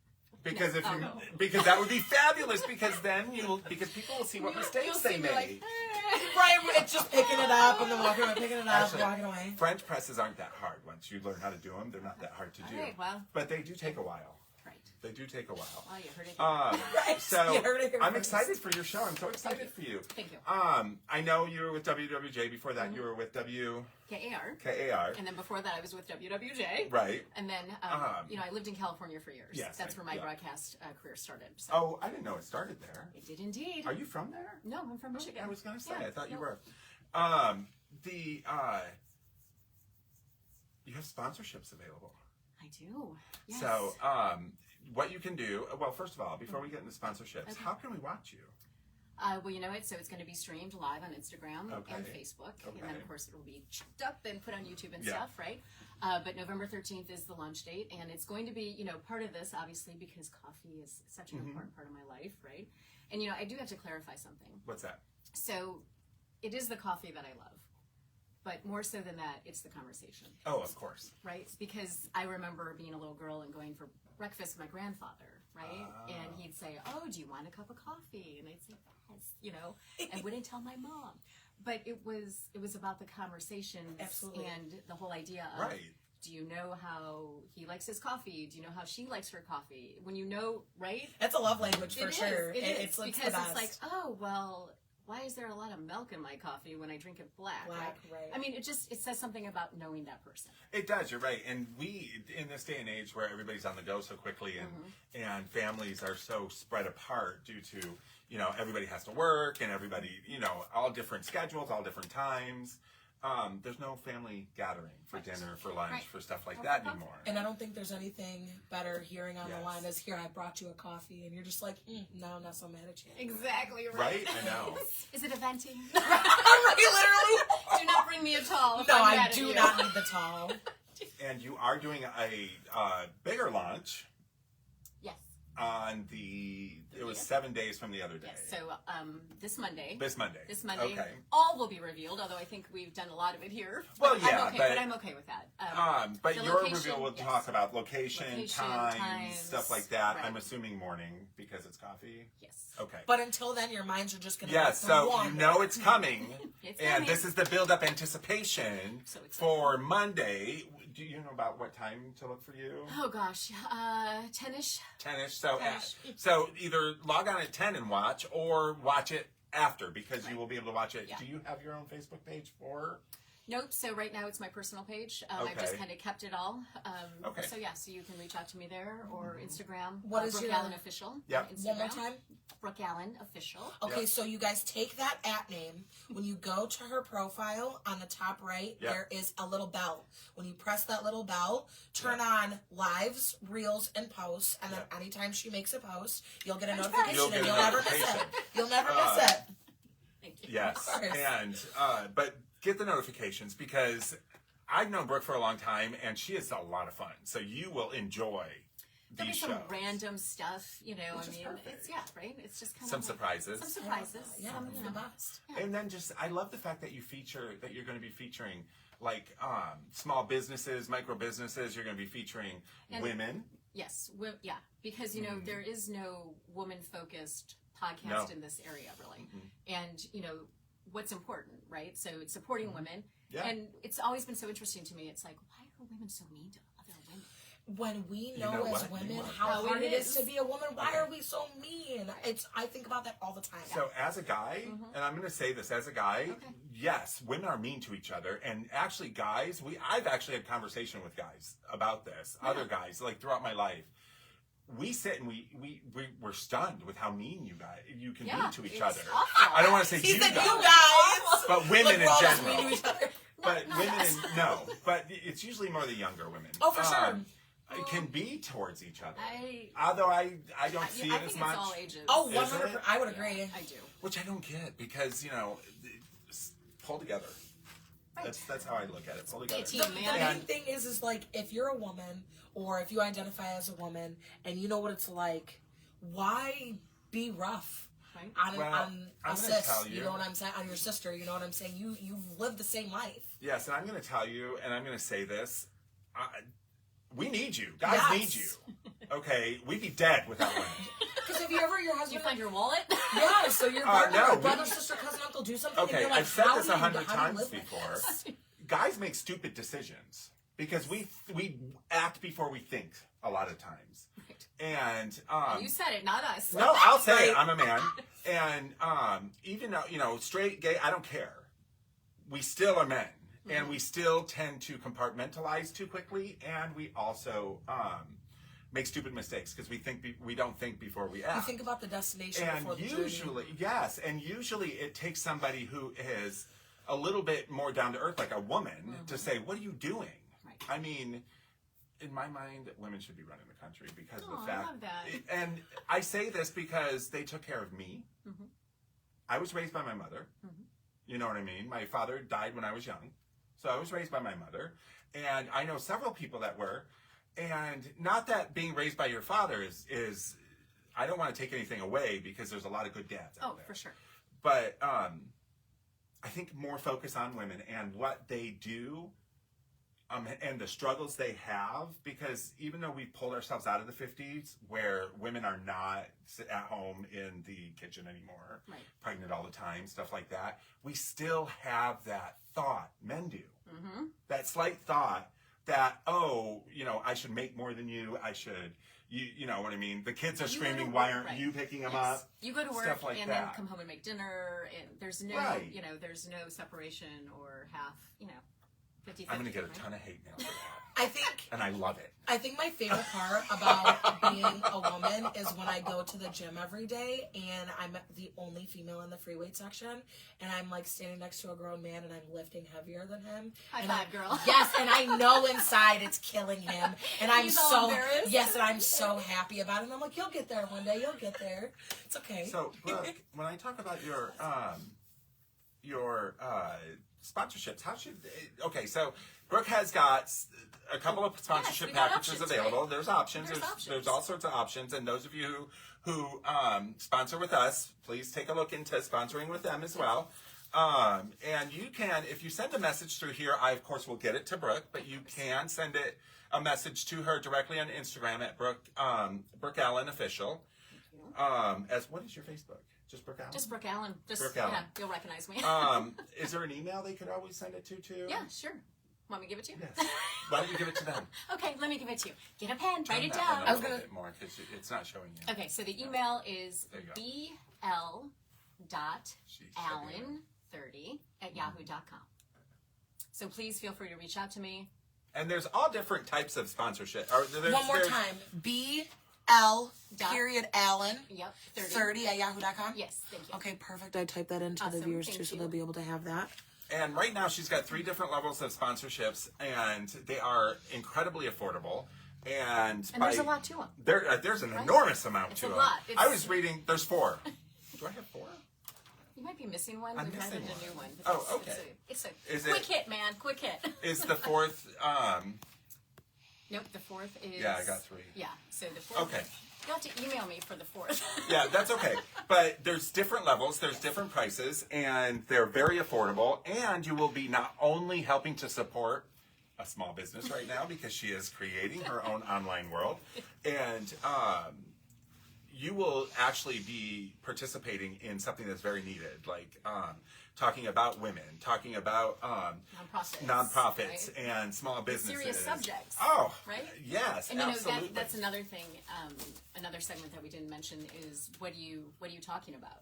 Because if No. you, Oh, no. because that would be fabulous. Because then because people will see what mistakes You'll they see me made. like, eh. Right, it's just picking it up and then walking away, picking it up, Actually, walking away. French presses aren't that hard once you learn how to do them. They're not that hard to do. All right, well. But they do take a while. Right. They do take a while. Oh, you heard it. Right. So You heard it here I'm first. excited for your show. I'm so excited for you. Thank you. I know you were with WWJ. Before that, you were with KAR. KAR. And then before that, I was with WWJ. Right. And then, I lived in California for years. Yes, That's where my yeah. broadcast career started. So Oh, I didn't know it started there. it did indeed. Are you from there? No, I'm from Michigan. I was going to say. Yeah, I thought you no. were. You have sponsorships available. I do. Yes. So, what you can do, well, first of all, before we get into sponsorships, Okay. how can we watch you? Well, you know it. So it's going to be streamed live on Instagram Okay. and Facebook, and then Okay. of course it will be chopped up and put on YouTube and Yeah. stuff, right? But November 13th is the launch date, and it's going to be, part of this obviously because coffee is such an important part of my life, right? And I do have to clarify something. What's that? So it is the coffee that I love, but more so than that, it's the conversation. Oh, of course. Right? Because I remember being a little girl and going for breakfast with my grandfather, right? And he'd say, "Oh, do you want a cup of coffee?" And I'd say, "Yes," I wouldn't tell my mom. But it was about the conversations Absolutely. and the whole idea of, Right. do you know how he likes his coffee? Do you know how she likes her coffee? When you know, right? That's a love language for It is, sure. it is, It's like because the it's best. like, oh, well, why is there a lot of milk in my coffee when I drink it black? Black, right. I mean, it says something about knowing that person. It does. You're right. And we, in this day and age where everybody's on the go so quickly and families are so spread apart due to, everybody has to work and everybody, all different schedules, all different times. There's no family gathering for dinner, for lunch, Right. for stuff like that anymore. And I don't think there's anything better hearing on Yes. the line as here I brought you a coffee and you're just like, no, I'm not so mad at you. Exactly Right? I know. Is it a venting? Right, literally. Do not bring me a towel. if No, I'm I mad at do you. not need the towel. And you are doing a bigger launch Yes. on it was 7 days from the other day. Yes. So this Monday. This Monday. This Monday, Okay. all will be revealed. Although I think we've done a lot of it here. Well, I'm yeah, okay, but- I'm okay with that. But the your location, reveal will yes. talk about location, times, times, stuff like that. right. I'm assuming morning because it's coffee. Yes. Okay. But until then, your minds are just going to Yes, so you know it's coming. It's And coming. this is the build-up anticipation So excited. for Monday. Do you know about what time to look for you? Oh gosh, 10ish. 10ish. So, Gosh. so either log on at 10 and watch, or watch it after because you will be able to watch it. Yeah. Do you have your own Facebook page for? Nope. So right now it's my personal page. I've just Okay. kind of kept it all. Okay. So yeah, so you can reach out to me there or Instagram. What is Brooke your- Allen Official? Yep. on Instagram. One more time. Brooke Allen Official. Okay, Yep. so you guys take that @ name. When you go to her profile on the top right, Yep. there is a little bell. When you press that little bell, turn on lives, reels, and posts. And then Yep. anytime she makes a post, you'll get a That's notification You'll get and a you'll never miss notification. it. You'll never miss it. Thank you. Yes, Of course. and but get the notifications because I've known Brooke for a long time, and she is a lot of fun. So you will enjoy There'll be these some shows. random stuff, Which I is mean, perfect. it's right. It's just kind Some of surprises. Some surprises. Yeah, some, it's the best. And then I love the fact that you're going to be featuring like small businesses, micro businesses. You're going to be featuring And- women. Yes, yeah, because there is no woman-focused podcast No. in this area really, and what's important, right? So it's supporting women, Yeah. and it's always been so interesting to me. It's like, why are women so mean to other women? When we know know, as what? women You know how how hard it it is is. to be a woman, why Okay. are we so mean? I think about that all the time. So as a guy, and I'm going to say this as a guy, Okay. yes, women are mean to each other, and actually, guys, I've actually had conversation with guys about this. Other guys, like throughout my life, we sit and we're stunned with how mean you can Yeah, be to each it's other. awful. I don't want to say He you said guys, you guys. but women Like, in we're all just general. mean to each other. But not women, us. no. But it's usually more the younger women. Oh, for sure. It can be towards each other. I Although I don't see I it think as it's much. all ages. Oh, Is 100%. it? I would agree. I do. Which I don't get because pull together. Right. That's how I look at it. Pull together. team, The man. main thing is like if you're a woman or if you identify as a woman and you know what it's like, why be rough Right. on, Well, on I'm a gonna sis? tell You you. know what I'm saying? On your sister, you know what I'm saying? You've lived the same life. Yes, and I'm going to tell you, and I'm going to say this. We need you. Guys Yes. need you. Okay? We'd be dead without women. Because if you ever your Did you husband, find your wallet? yeah, so your partner, no, or we- brother, sister, cousin, uncle do something. Okay, and you're like, I've said how this do you- 100 how do you times live with before. this? Guys make stupid decisions because we act before we think a lot of times. Right. And You said it, not us. no, I'll say it. I'm a man, and even though straight, gay, I don't care. We still are men, and we still tend to compartmentalize too quickly, and we also make stupid mistakes because we don't think before we act. You think about the destination And before the usually, journey. yes, and usually it takes somebody who is a little bit more down to earth, like a woman, to say, "What are you doing?" Right. I mean, in my mind, women should be running the country because of the I fact. love that. And I say this because they took care of me. I was raised by my mother. You know what I mean? My father died when I was young, so I was raised by my mother, and I know several people that were. And not that being raised by your father is I don't want to take anything away because there's a lot of good dads out there. For sure. But I think more focus on women and what they do and the struggles they have, because even though we pulled ourselves out of the 50s where women are not at home in the kitchen anymore, pregnant all the time, stuff like that, we still have that thought, men do, that slight thought that, I should make more than you. I should, you know what I mean? The kids are screaming, why aren't you picking them up? You go to work Stuff like and that. then come home and make dinner, and there's no, Right. There's no separation or half, 50-50. I'm going to get a ton of hate mail for that. I think And I love it. I think my favorite part about being a woman is when I go to the gym every day and I'm the only female in the free weight section, and I'm like standing next to a grown man and I'm lifting heavier than him. High and five, girl. Yes, and I know inside it's killing him, and I'm He's all so embarrassed. yes, and I'm so happy about it. And I'm like, you'll get there one day. You'll get there. It's okay. So, Brooke, when I talk about your sponsorships, how should so Brooke has got a couple of sponsorship we got packages options, available. right? There's options. There's There's options. all sorts of options, and those of you who sponsor with us, please take a look into sponsoring with them as well. And you can, if you send a message through here, I of course will get it to Brooke, but you can send a message to her directly on Instagram at Brooke Allen Official. As what is your Facebook? Just Brooke Allen? Just Brooke Allen. Brooke Allen. Yeah, you'll recognize me. Is there an email they could always send it to too? Yeah, sure. Want me to give it to you? Yes. Why don't you give it to them? Okay, let me give it to you. Get a pen, write Turn it that down. one up a little bit more because it's not showing you. Okay, so the email is There you go. bl.allen30@yahoo.com. So please feel free to reach out to me. And there's all different types of sponsorship. One more time. BL.Allen Yep, 30 at yahoo.com. Yes, thank you. Okay, perfect. I typed that into the Awesome, viewers thank too, so you. they'll be able to have that. And right now she's got 3 different levels of sponsorships, and they are incredibly affordable. And there's a lot to them. There's an enormous amount It's to a them. lot. I was reading. There's 4. Do I have 4? You might be missing one. I'm We've added missing a one. new one. Oh, okay. It's a Is quick it- hit, man. Quick hit. Is the 4th? Nope, the 4th is... Yeah, I got 3. Yeah, so the 4th... Okay. You'll have to email me for the 4th. Yeah, that's okay. But there's different levels, there's different prices, and they're very affordable. And you will be not only helping to support a small business right now because she is creating her own online world, and you will actually be participating in something that's very needed, like talking about women, talking about nonprofits right? and small businesses. Serious subjects. Oh, right? Yes, And absolutely. that's another thing. Another segment that we didn't mention is what are you talking about?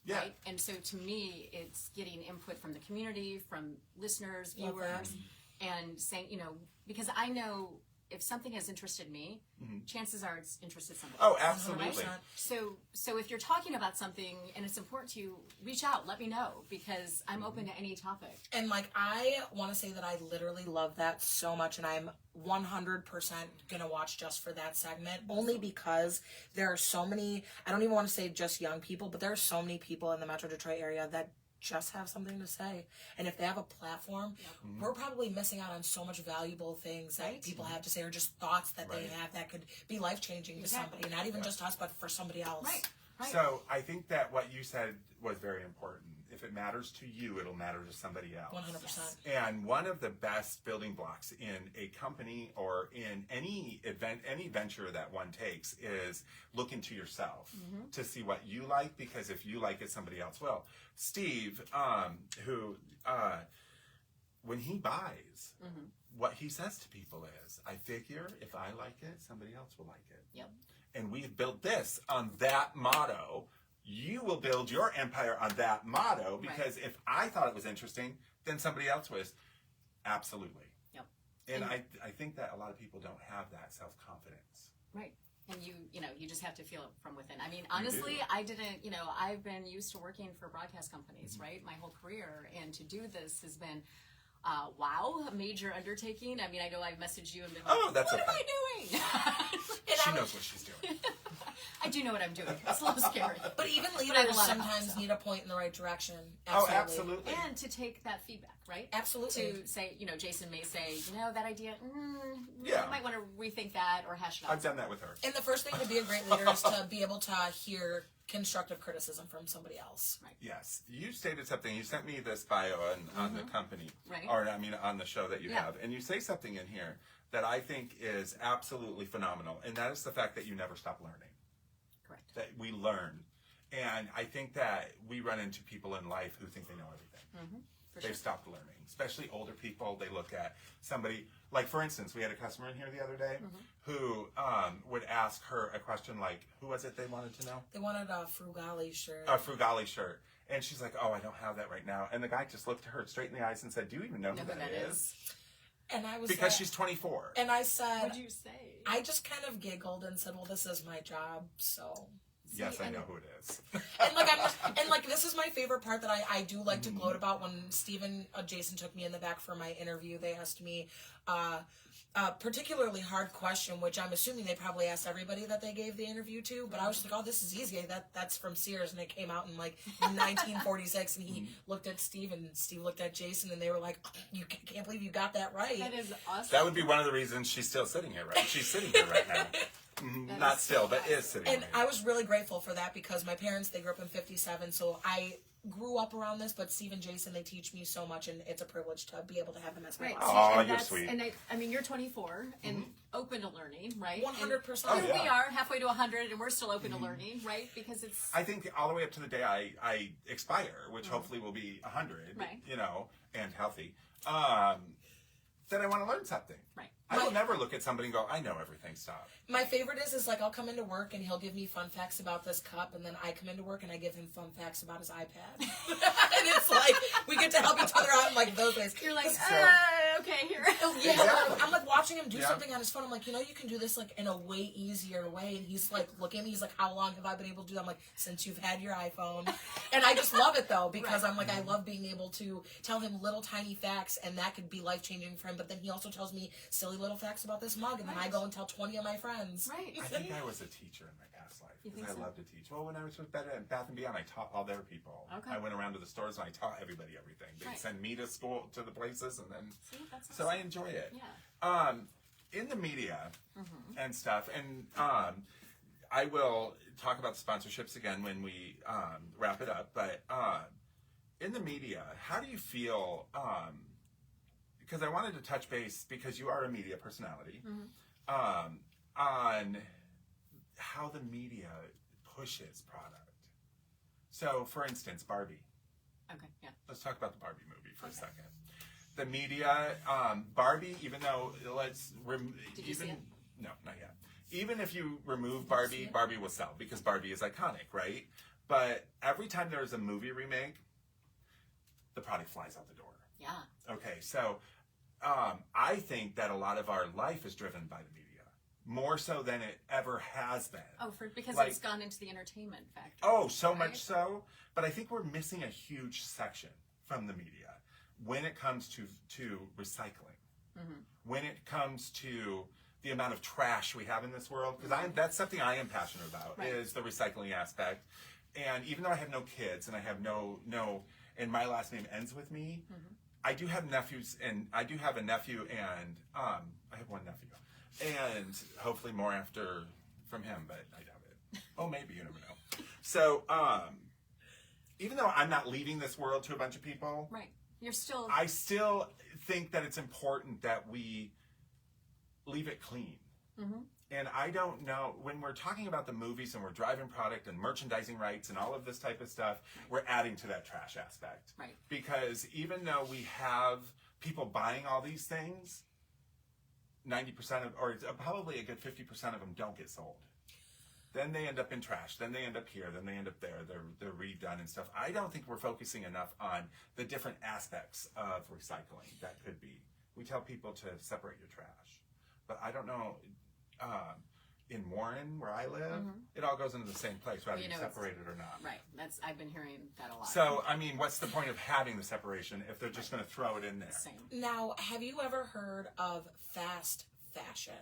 Yeah. Right? And so to me, it's getting input from the community, from listeners, Love that. viewers, and saying, because I know if something has interested me, chances are it's interested somebody. Oh, absolutely. So if you're talking about something and it's important to you, reach out, let me know, because I'm open to any topic. And I want to say that I literally love that so much, and I'm 100% gonna watch just for that segment, only because there are so many, I don't even want to say just young people, but there are so many people in the Metro Detroit area that just have something to say. And if they have a platform, we're probably missing out on so much valuable things that people have to say, or just thoughts that they have that could be life-changing to somebody, not even just us, but for somebody else. Right. So I think that what you said was very important. If it matters to you, it'll matter to somebody else. 100%. And one of the best building blocks in a company or in any event, any venture that one takes, is look into yourself to see what you like, because if you like it, somebody else will. Steve, who when he buys, what he says to people is, I figure if I like it, somebody else will like it. Yep. and we've built this on that motto. You will build your empire on that motto, because if I thought it was interesting, then somebody else was. Absolutely. Yep. And I think that a lot of people don't have that self-confidence. Right. And you just have to feel it from within. I mean, honestly, I didn't, I've been used to working for broadcast companies, right, my whole career. And to do this has been, a major undertaking. I mean, I know I've messaged you and been like, what am I doing? She knows what she's doing. I do know what I'm doing. It's a little scary. But even leaders sometimes need a point in the right direction. Absolutely. Oh, absolutely. And to take that feedback, right? Absolutely. To say, Jason may say, that idea, you Yeah. might want to rethink that or hash it out. I've done that with her. And the first thing to be a great leader is to be able to hear constructive criticism from somebody else. Right. Yes. You stated something. You sent me this bio on the company. Right. Or, on the show that you have. And you say something in here that I think is absolutely phenomenal. And that is the fact that you never stop learning. Correct. That we learn. And I think that we run into people in life who think they know everything. They've stopped learning, especially older people. They look at somebody, like for instance, we had a customer in here the other day who would ask her a question like, who was it they wanted to know? They wanted a Frugali shirt. A Frugali shirt. And she's like, oh, I don't have that right now. And the guy just looked her straight in the eyes and said, do you even know who that is? And I was because she's 24. And I said, what'd you say? I just kind of giggled and said, well, this is my job, so... Yes, I know who it is. and this is my favorite part that I do like to gloat about. When Stephen, Jason took me in the back for my interview, they asked me a particularly hard question, which I'm assuming they probably asked everybody that they gave the interview to. But I was just like, oh, this is easy. That's from Sears, and it came out in 1946. And he looked at Steve, and Steve looked at Jason, and they were like, you can't believe you got that right. That is awesome. That would be one of the reasons she's still sitting here, right? She's sitting here right now. Not still, but is sitting And here. I was really grateful for that because my parents, they grew up in 57, so I grew up around this, but Steve and Jason, they teach me so much, and it's a privilege to be able to have them as my Right. boss. Oh, And you're sweet. And I mean, you're 24 and open to learning, right? 100%. Oh, And yeah. we are halfway to 100, and we're still open to learning, right? Because it's I think all the way up to the day I expire, which hopefully will be 100, Right. And healthy, then I want to learn something. right. I will never look at somebody and go, I know everything, stop. My favorite is like I'll come into work and he'll give me fun facts about this cup, and then I come into work and I give him fun facts about his iPad. And it's like we get to help each other out in like those ways. You're like, So- okay, here. Yeah, Exactly. I'm like watching him do Yeah. something on his phone. I'm like, you can do this like in a way easier way. And he's like, looking at me. He's like, how long have I been able to do that? I'm like, since you've had your iPhone. And I just love it though because Right. I'm like, I love being able to tell him little tiny facts, and that could be life changing for him. But then he also tells me silly little facts about this mug, and then I go and tell 20 of my friends. Right. I think I was a teacher in my past life You because think I so? love to teach. Well, when I was with Bath and Beyond, I taught all their people. Okay. I went around to the stores and I taught everybody everything. They'd Right. send me to school to the places, and then See, that's so awesome. I enjoy it. Yeah. In the media and stuff, and I will talk about the sponsorships again when we wrap it up. But in the media, how do you feel? Because I wanted to touch base because you are a media personality on how the media pushes product. So, for instance, Barbie. Okay, yeah. Let's talk about the Barbie movie for a second. The media, Barbie, even though Did you see it? No, not yet. Even if you remove Barbie, Barbie will sell because Barbie is iconic, right? But every time there's a movie remake, the product flies out the door. Yeah. Okay, so I think that a lot of our life is driven by the media, more so than it ever has been. Oh, because Like- it's gone into the entertainment factor. Oh, so right? much so. But I think we're missing a huge section from the media when it comes to recycling. When it comes to the amount of trash we have in this world, because that's something I am passionate about, Right. is the recycling aspect. And even though I have no kids and I have no, and my last name ends with me, I do have nephews, and I do have a nephew, and I have one nephew, and hopefully more after from him, but I doubt it. Oh, maybe, you never know. So, even though I'm not leaving this world to a bunch of people, Right. You're still. I still think that it's important that we leave it clean. And I don't know, when we're talking about the movies and we're driving product and merchandising rights and all of this type of stuff, we're adding to that trash aspect. Right. Because even though we have people buying all these things, 90% of, or it's probably a good 50% of them don't get sold. then they end up in trash, then they end up here, then they end up there. They're redone and stuff. I don't think we're focusing enough on the different aspects of recycling that could be. We tell people to separate your trash, but I don't know. In Warren, where I live, it all goes into the same place, whether you separate it or not. Right. I've been hearing that a lot. So, I mean, what's the point of having the separation if they're just going to throw it in there? Same. Now, have you ever heard of fast fashion?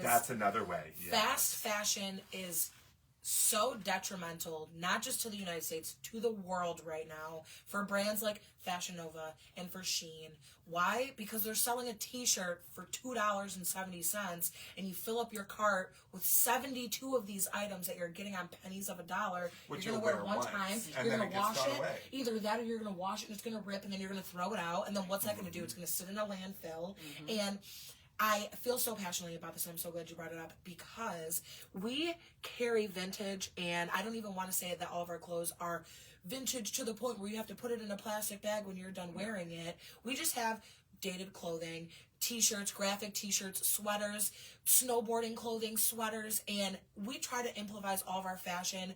That's another way. Yes. Fast fashion is so detrimental, not just to the United States, to the world right now, for brands like Fashion Nova and for Shein. Why? Because they're selling a t-shirt for $2.70, and you fill up your cart with 72 of these items that you're getting on pennies of a dollar. Which you're going to wear one once, time, and you're then going to wash it. away. Either that or you're going to wash it and it's going to rip, and then you're going to throw it out, and then what's that going to do? It's going to sit in a landfill. And I feel so passionately about this, and I'm so glad you brought it up, because we carry vintage, and I don't even want to say that all of our clothes are vintage to the point where you have to put it in a plastic bag when you're done wearing it. We just have dated clothing, t-shirts, graphic t-shirts, sweaters, snowboarding clothing, sweaters, and we try to improvise all of our fashion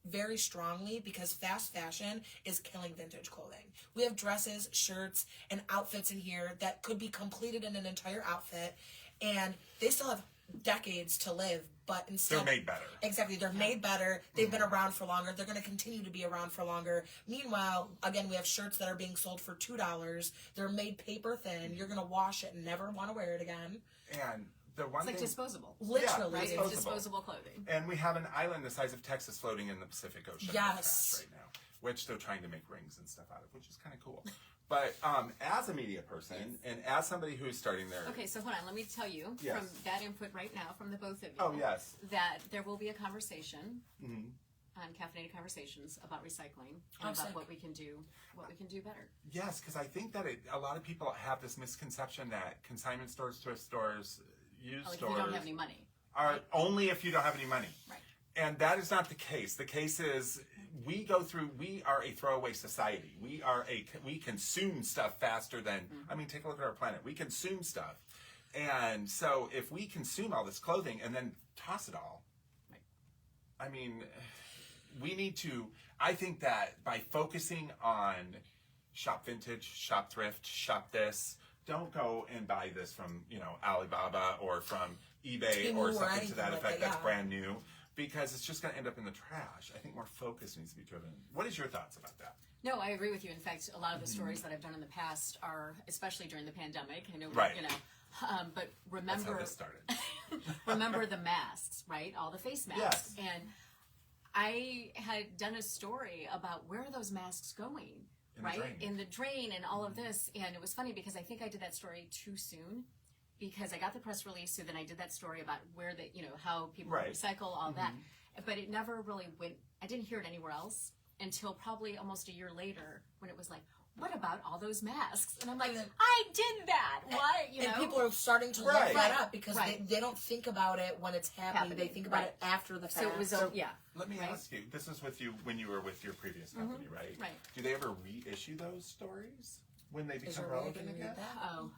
very strongly, because fast fashion is killing vintage clothing. We have dresses, shirts, and outfits in here that could be completed in an entire outfit, and they still have decades to live, but instead They're made better. Exactly, they're made better. They've been around for longer. They're going to continue to be around for longer. Meanwhile, again, we have shirts that are being sold for $2. They're made paper thin. You're going to wash it and never want to wear it again. And the one It's like thing, disposable. Literally. Right? disposable. It's disposable clothing. And we have an island the size of Texas floating in the Pacific Ocean Yes. in trash right now, which they're trying to make rings and stuff out of, which is kind of cool. But as a media person, and as somebody who's starting their... Okay, so hold on. Let me tell you Yes. from that input right now from the both of you. Oh, yes. That there will be a conversation on Caffeinated Conversations about recycling and about what we can do better. Yes, because I think that a lot of people have this misconception that consignment stores, thrift stores, used Like if stores... you don't have any money. are only if you don't have any money. Right. And that is not the case. The case is we are a throwaway society. We consume stuff faster than, I mean, take a look at our planet. We consume stuff. And so if we consume all this clothing and then toss it all, Right. I mean, we need to, I think that by focusing on shop vintage, shop thrift, shop this, don't go and buy this from, Alibaba or from eBay or Temu or something to anything that like effect that, that's yeah. brand new, because it's just going to end up in the trash. I think more focus needs to be driven. What is your thoughts about that? No, I agree with you. In fact, a lot of the stories that I've done in the past are, especially during the pandemic, I know, Right. But That's remember, how this started. remember the masks, right? All the face masks. Yes. And I had done a story about where are those masks going, In the right? drain. In the drain and all of this. And it was funny because I think I did that story too soon, because I got the press release, so then I did that story about where how people Right. recycle, all that. But it never really went, I didn't hear it anywhere else until probably almost a year later, when it was like, what about all those masks? And I'm like, I did that. What? And people are starting to Right. look that up, because Right. they don't think about it when it's happening. They think about Right. it after the fact. So it was, yeah. Let me Right. ask you, this was with you when you were with your previous company, right? Right. Do they ever reissue those stories when they Is become there a way I relevant can read again? that? Oh,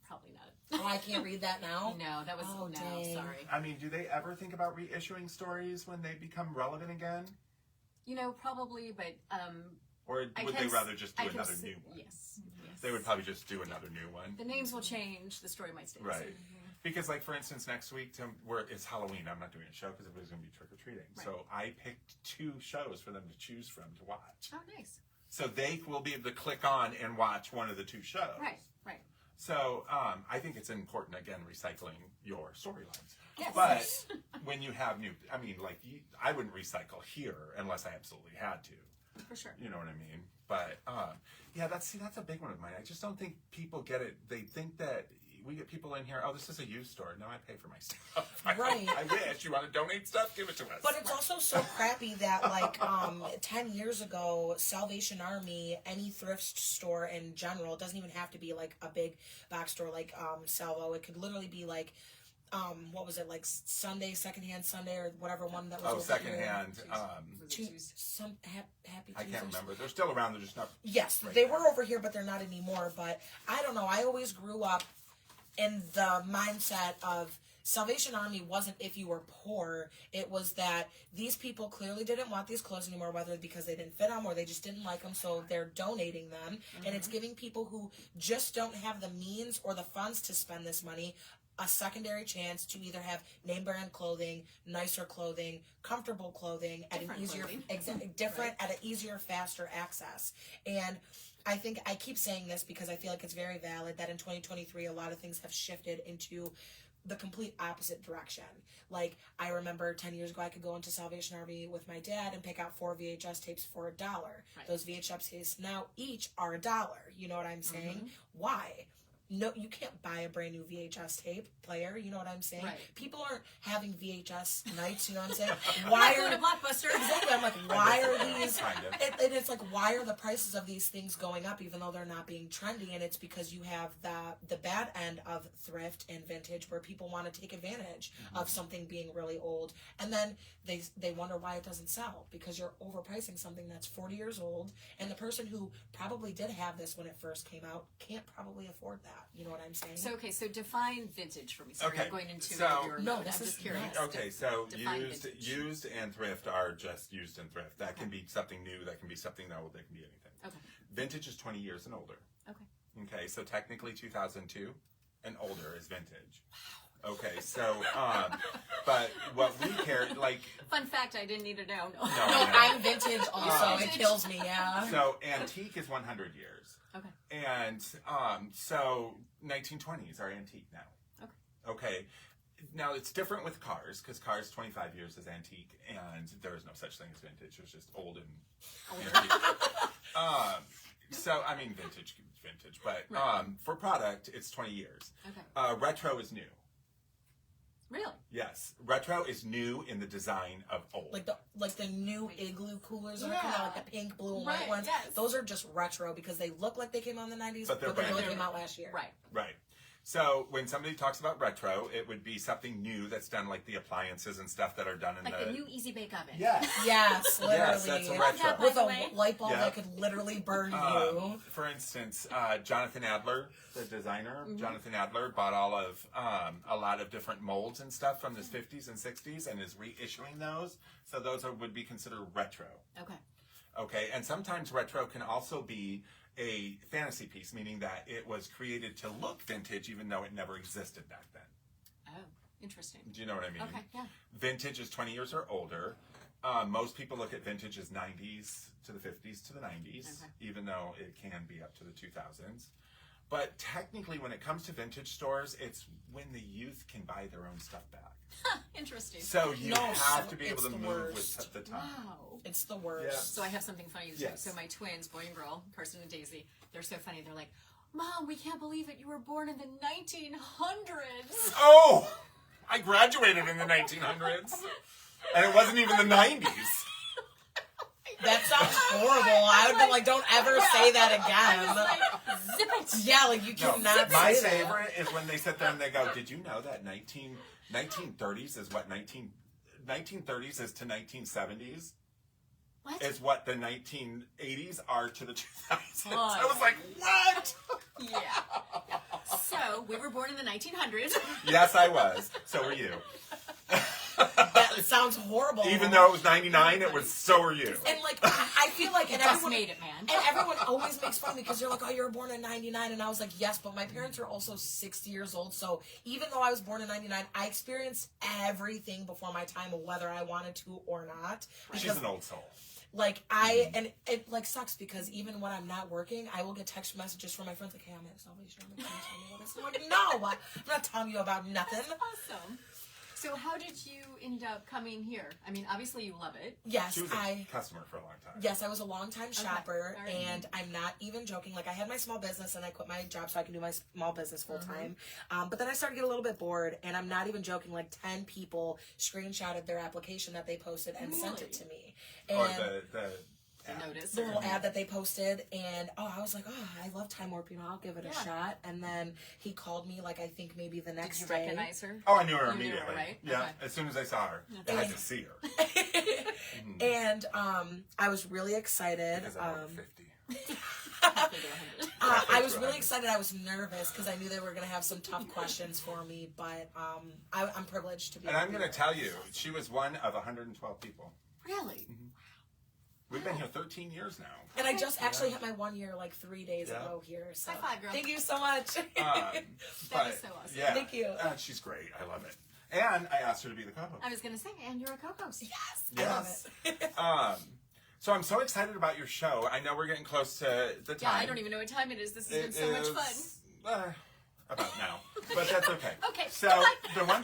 probably not. Oh, I can't read that now? No, that was, Oh, no, dang. sorry. I mean, do they ever think about reissuing stories when they become relevant again? Probably, but Or I would can they rather just do I can another s- new one? Yes. They would probably just do another new one. The names will change. The story might stay the Right. same. Because, like, for instance, next week, it's Halloween. I'm not doing a show because everybody's going to be trick-or-treating. Right. So I picked 2 shows for them to choose from to watch. Oh, nice. So they will be able to click on and watch one of the 2 shows. Right. So I think it's important, again, recycling your storylines. Yes. But when you have new, I mean, like, I wouldn't recycle here unless I absolutely had to. For sure. You know what I mean? But yeah, that's a big one of mine. I just don't think people get it. They think that we get people in here. Oh, this is a used store. No, I pay for my stuff. Right. I wish you want to donate stuff, give it to us. But it's also so crappy that, like, 10 years ago, Salvation Army, any thrift store in general, it doesn't even have to be, like, a big box store like Salvo. It could literally be, like, what was it, like Sunday, Secondhand Sunday, or whatever one that was over secondhand. here. Happy I Tuesdays. can't remember. They're still around. They're just not. Yes, right they now. were over here, but they're not anymore. But I don't know. I always grew up in the mindset of Salvation Army wasn't if you were poor. It was that these people clearly didn't want these clothes anymore, whether because they didn't fit them or they just didn't like them, so they're donating them. And it's giving people who just don't have the means or the funds to spend this money a secondary chance to either have name brand clothing, nicer clothing, comfortable clothing at Different an easier, clothing. different at an easier, faster access. And I think I keep saying this because I feel like it's very valid that in 2023 a lot of things have shifted into the complete opposite direction. Like, I remember 10 years ago I could go into Salvation Army with my dad and pick out 4 VHS tapes for $1. Right. Those VHS tapes now each are $1. You know what I'm saying? Why? No, you can't buy a brand new VHS tape player. You know what I'm saying? Right. People aren't having VHS nights. You know what I'm saying? Why Going are to Blockbuster? exactly? I'm like, why are these? Kind of. And it's like, why are the prices of these things going up, even though they're not being trendy? And it's because you have the bad end of thrift and vintage, where people want to take advantage of something being really old, and then they wonder why it doesn't sell, because you're overpricing something that's 40 years old, and the person who probably did have this when it first came out can't probably afford that. You know what I'm saying? So define vintage for me. Sorry, Okay, I'm going into so- your No, mode. this I'm is just curious. nice. Okay, so Define used vintage. used and thrift are just used and thrift. That can be something new, that can be something old, that can be anything. Okay. Vintage is 20 years and older. Okay. Okay, so technically 2002 and older is vintage. Okay, so but what we care, like, Fun fact, I didn't need to know. No. no, No, no. I'm vintage also. It Vintage. kills me, yeah. So antique is 100 years. Okay. And so 1920s are antique now. Okay. Okay. Now it's different with cars, because cars 25 years is antique, and there is no such thing as vintage. It's just old and antique. So I mean vintage, but Right. for product it's 20 years. Okay. Retro is new. Really? Yes, retro is new in the design of old. Like the new igloo coolers that are coming out, like the pink, blue, and white Right, ones. yes. Those are just retro because they look like they came out in the 90s, But but, they're they really brand came new. out last year. Right. Right. So when somebody talks about retro, it would be something new that's done, like the appliances and stuff that are done in Like the new Easy Bake Oven. Yes. Yes, literally. Yes, that's a Love that, retro. by With the a way. light bulb Yeah. that could literally burn you. For instance, Jonathan Adler, the designer, Jonathan Adler bought all of a lot of different molds and stuff from the 50s and 60s and is reissuing those. So those would be considered retro. Okay. Okay, and sometimes retro can also be a fantasy piece, meaning that it was created to look vintage even though it never existed back then. Oh, interesting. Do you know what I mean? Okay, yeah. Vintage is 20 years or older. Most people look at vintage as 90s to the 50s to the 90s, Okay. even though it can be up to the 2000s. But technically, when it comes to vintage stores, it's when the youth can buy their own stuff back. Interesting. So you No, have to be able it's to the move worst. with the time. Wow. It's the worst. So I have something funny to say. Yes. So my twins, boy and girl, Carson and Daisy, they're so funny. They're like, Mom, we can't believe it. You were born in the 1900s. Oh! I graduated in the 1900s. And it wasn't even the 90s. That sounds horrible. I would be like, don't ever say that again. Like, zip it. Yeah, like you No, cannot my say that. favorite is when they sit there and they go, did you know that 1930s is what 1930s is to 1970s? What? Is what the 1980s are to the 2000s. Oh, I was like, what? Yeah. So we were born in the 1900s. Yes, I was. So were you. That sounds horrible. Even though it was 99, it was so were you. And like, I feel like, and Just everyone, made it, man. and everyone always makes fun of me because they're like, oh, you were born in 99. And I was like, yes, but my parents are also 60 years old. So even though I was born in 99, I experienced everything before my time, whether I wanted to or not. She's an old soul. Like, and it like sucks because even when I'm not working, I will get text messages from my friends like, hey, I'm at Salvation Army. Can you tell me what this is? I'm like, no, I'm not telling you about nothing. Awesome. So how did you end up coming here? I mean, obviously you love it. Yes, She was a customer for a long time. Yes, I was a long-time shopper, All right. and I'm not even joking. Like, I had my small business, and I quit my job so I can do my small business full-time. But then I started to get a little bit bored, and I'm not even joking. Like, 10 people screenshotted their application that they posted and sent it to me. And Or the Notice. the little ad that they posted, and I was like, oh, I love Time Warp, I'll give it a shot. And then he called me, like, I think maybe the next Did you day. recognize her? Oh, I knew her You knew her, immediately. right? Yeah, Okay. as soon as I saw her, I had to see her And I was really excited. because I'm over 50. I was really excited. I was nervous because I knew they were going to have some tough questions for me, but I'm privileged to be. And I'm going to tell you, she was one of 112 people. Really? We've been here 13 years now. And I just actually hit my 1 year like 3 days ago here. So High five, girl. thank you so much. That is so awesome. Yeah, Thank you. She's great. I love it. And I asked her to be the co-host. I was going to say, and you're a co-host. Yes, Yes. I love it. So I'm so excited about your show. I know we're getting close to the time. Yeah, I don't even know what time it is. This has been so much fun. About now, but that's okay. Okay. So the one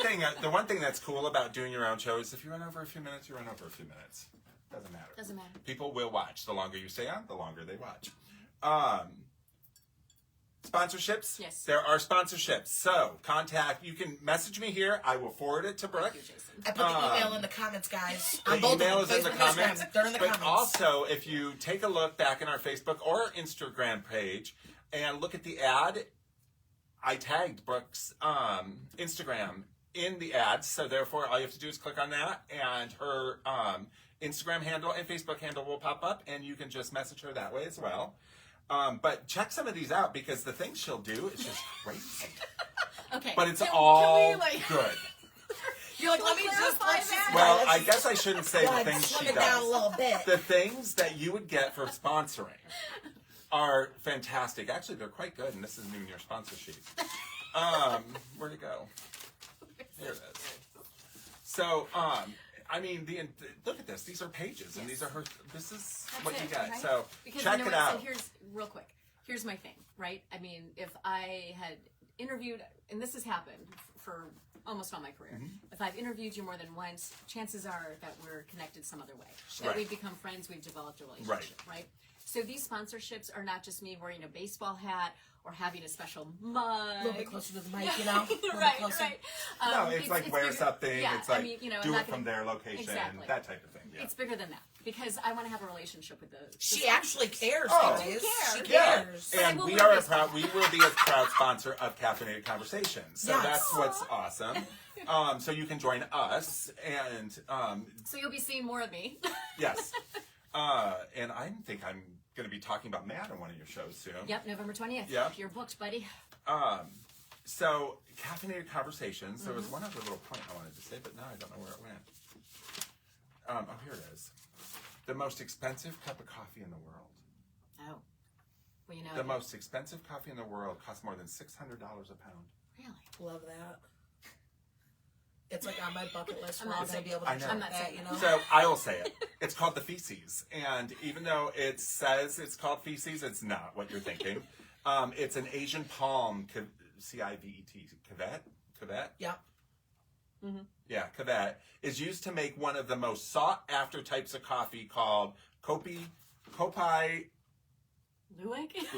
thing that's cool about doing your own show is if you run over a few minutes, you run over a few minutes. Doesn't matter. Doesn't matter. People will watch. The longer you stay on, the longer they watch. Sponsorships? Yes. There are sponsorships. So you can message me here. I will forward it to Brooke. Thank you, Jason. I put the email in the comments, guys. The email is in the comments. They're in the but comments. also, if you take a look back in our Facebook or Instagram page and look at the ad, I tagged Brooke's Instagram in the ads. So therefore, all you have to do is click on that, and her Instagram handle and Facebook handle will pop up, and you can just message her that way as well. But check some of these out because the things she'll do is just crazy. Okay. But it's Can all we, like... good. You're like, let me just Well, I guess I shouldn't say the things slim she it down a does. little bit. The things that you would get for sponsoring are fantastic. Actually, they're quite good, and this isn't even your sponsor sheet. Where'd it go? Here it is. So, I mean, look at this. These are pages, and these are her. This is what you get. Right? So Because check you know it what? out. So here's real quick. Here's my thing, right? I mean, if I had interviewed, and this has happened for almost all my career. Mm-hmm. If I've interviewed you more than once, chances are that we're connected some other way. That Right. we've become friends, we've developed a relationship, right? So these sponsorships are not just me wearing a baseball hat or having a special mug. A little bit closer to the mic, you know? A little bit right, closer. right. No, it's like wear bigger. something. Yeah, it's like I mean, you know, do I'm it not from gonna- their location, Exactly. that type of thing. Yeah. It's bigger than that because I want to have a relationship with the She actually cares, Oh. guys. She She Yeah, cares. But I and will we wear are baseball. we will be a proud sponsor of Caffeinated Conversations. So Yes. that's what's awesome. So you can join us, and So you'll be seeing more of me. yes, and I think I'm going to be talking about Matt on one of your shows soon. Yep, November 20th. Yep. You're booked, buddy. So Caffeinated Conversations. There Mm-hmm. was one other little point I wanted to say, but now I don't know where it went. Oh, here it is. The most expensive cup of coffee in the world. Oh. Well, you know. The most expensive coffee in the world costs more than $600 a pound. Really? Love that. It's like on my bucket list. I'm We're not all going to be saying- able to I know. check I'm not that, saying you that. know? So I will say it. It's called the Feces, and even though it says it's called Feces, it's not what you're thinking. It's an Asian palm, civet, civet. Yep. Yeah, civet is used to make one of the most sought after types of coffee called Kopi Luwak?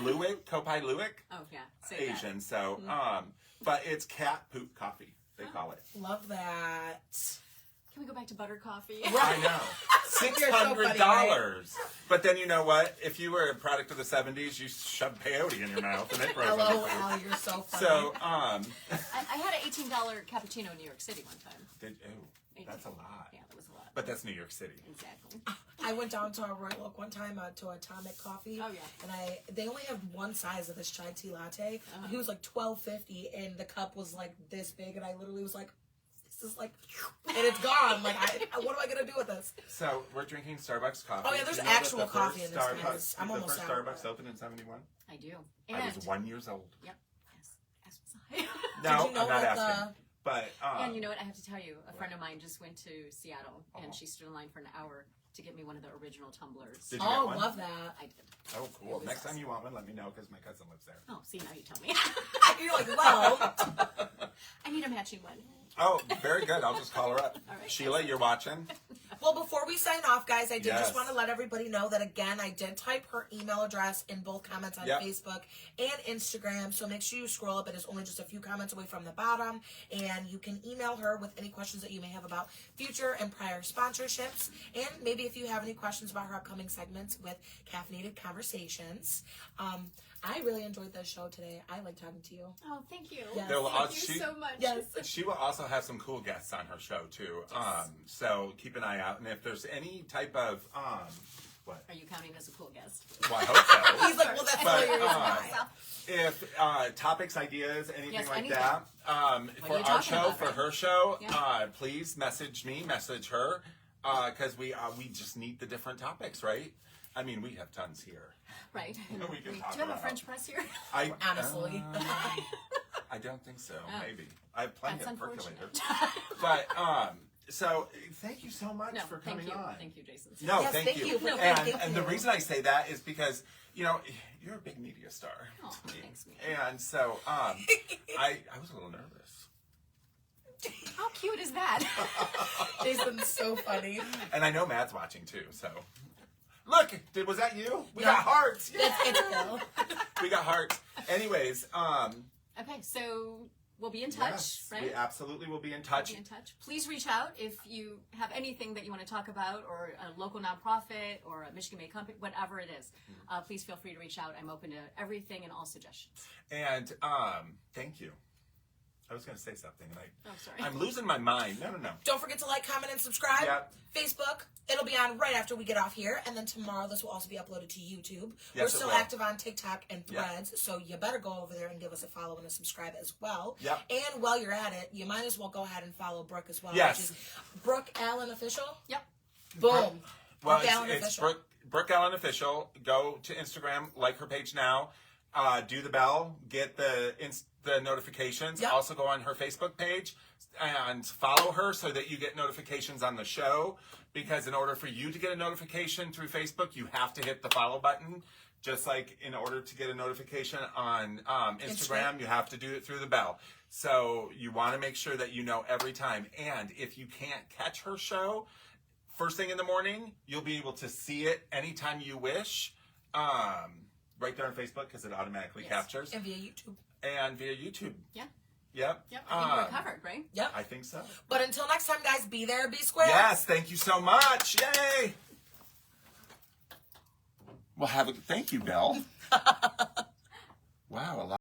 Luwak, Oh, yeah. Say that. Asian. So, but it's cat poop coffee. They call it. Love that. Can we go back to butter coffee? I know. $600. But then you know what? If you were a product of the 70s, you shoved peyote in your mouth and it froze Hello, everything. Al, you're so funny. So, I had an $18 cappuccino in New York City one time. that's a lot. Yeah, that was a lot. But that's New York City. Exactly. I went down to a Royal Oak one time to Atomic Coffee. Oh, yeah. And they only have one size of this chai tea latte. Uh-huh. He was like $12.50, and the cup was like this big, and I literally was like, "This is like," and it's gone. Like, what am I gonna do with this? So we're drinking Starbucks coffee. Oh, yeah, there's You know that actual the coffee first in this, Starbucks- guys. I'm the almost first out. Starbucks opened in 71. I do. I was 1 year old. Yep. As was I. No, Did you know I'm not that asking. But And you know what? I have to tell you, a friend of mine just went to Seattle, Uh-huh. and she stood in line for an hour to get me one of the original tumblers. Did you get Oh, one? love that. I did. Oh, cool. It was Next time awesome. you want one, let me know because my cousin lives there. Oh, see, now you tell me. You're like, well, I need a matching one. Oh, very good. I'll just call her up. All right. Sheila, you're watching? well, before we sign off, guys, I did Yes. just want to let everybody know that, again, I did type her email address in both comments on Yep. Facebook and Instagram. So make sure you scroll up. It is only just a few comments away from the bottom. And you can email her with any questions that you may have about future and prior sponsorships. And maybe if you have any questions about her upcoming segments with Caffeinated Conversations. I really enjoyed this show today. I like talking to you. Oh, thank you. Yes. There will Thank also- you so much. Yes. She will also have some cool guests on her show too. So keep an eye out. And if there's any type of what? Are you counting as a cool guest? Well, I hope so. He's like, well, that's But, hilarious. uh, Why? if topics, ideas, anything Yes, like anything. that, for you our talking show, about, for right? her show, Yeah. please message me, message her, because we just need the different topics, right? I mean, we have tons here. Right. We can Do talk you have a about- French press here? I Honestly. I don't think so. Oh. Maybe I have plenty That's of percolator. unfortunate. But so thank you so much No, for thank coming you. on. Thank you, Jason. No, Yes, thank, thank you. you for- and thank and the you. reason I say that is because you're a big media star. Oh, to me. thanks, man. And so I was a little nervous, How cute is that? Jason's so funny. and I know Matt's watching too. So look, was that you? We No. got hearts. Yay! It's Bill. We got hearts. Anyways, Okay, so we'll be in touch, yes, right? we absolutely will be in touch. Be in touch. Please reach out if you have anything that you want to talk about, or a local nonprofit, or a Michigan-made company, whatever it is. Please feel free to reach out. I'm open to everything and all suggestions. And thank you. I was going to say something, and Oh, sorry. I'm losing my mind. No. Don't forget to like, comment, and subscribe. Yep. Facebook. It'll be on right after we get off here. And then tomorrow, this will also be uploaded to YouTube. Yes, We're it still will. active on TikTok and Yep. Threads. So you better go over there and give us a follow and a subscribe as well. Yep. And while you're at it, you might as well go ahead and follow Brooke as well. Yes. Which is Brooke Allen Official. Yep. Boom. Well, Brooke Allen it's Official. Brooke Allen Official. Go to Instagram, like her page now. Do the bell, get the notifications. Yep. Also go on her Facebook page and follow her so that you get notifications on the show. Because in order for you to get a notification through Facebook, you have to hit the follow button. Just like in order to get a notification on Instagram, you have to do it through the bell. So you want to make sure that you know every time. And if you can't catch her show, first thing in the morning, you'll be able to see it anytime you wish. Right there on Facebook because it automatically Yes. captures. And via YouTube. And via YouTube. Yeah. Yep. Yep. I think we're covered, right? Yep. I think so. But until next time, guys, be there, be square. Yes, thank you so much. Yay! Well, thank you, Bill. Wow, a lot.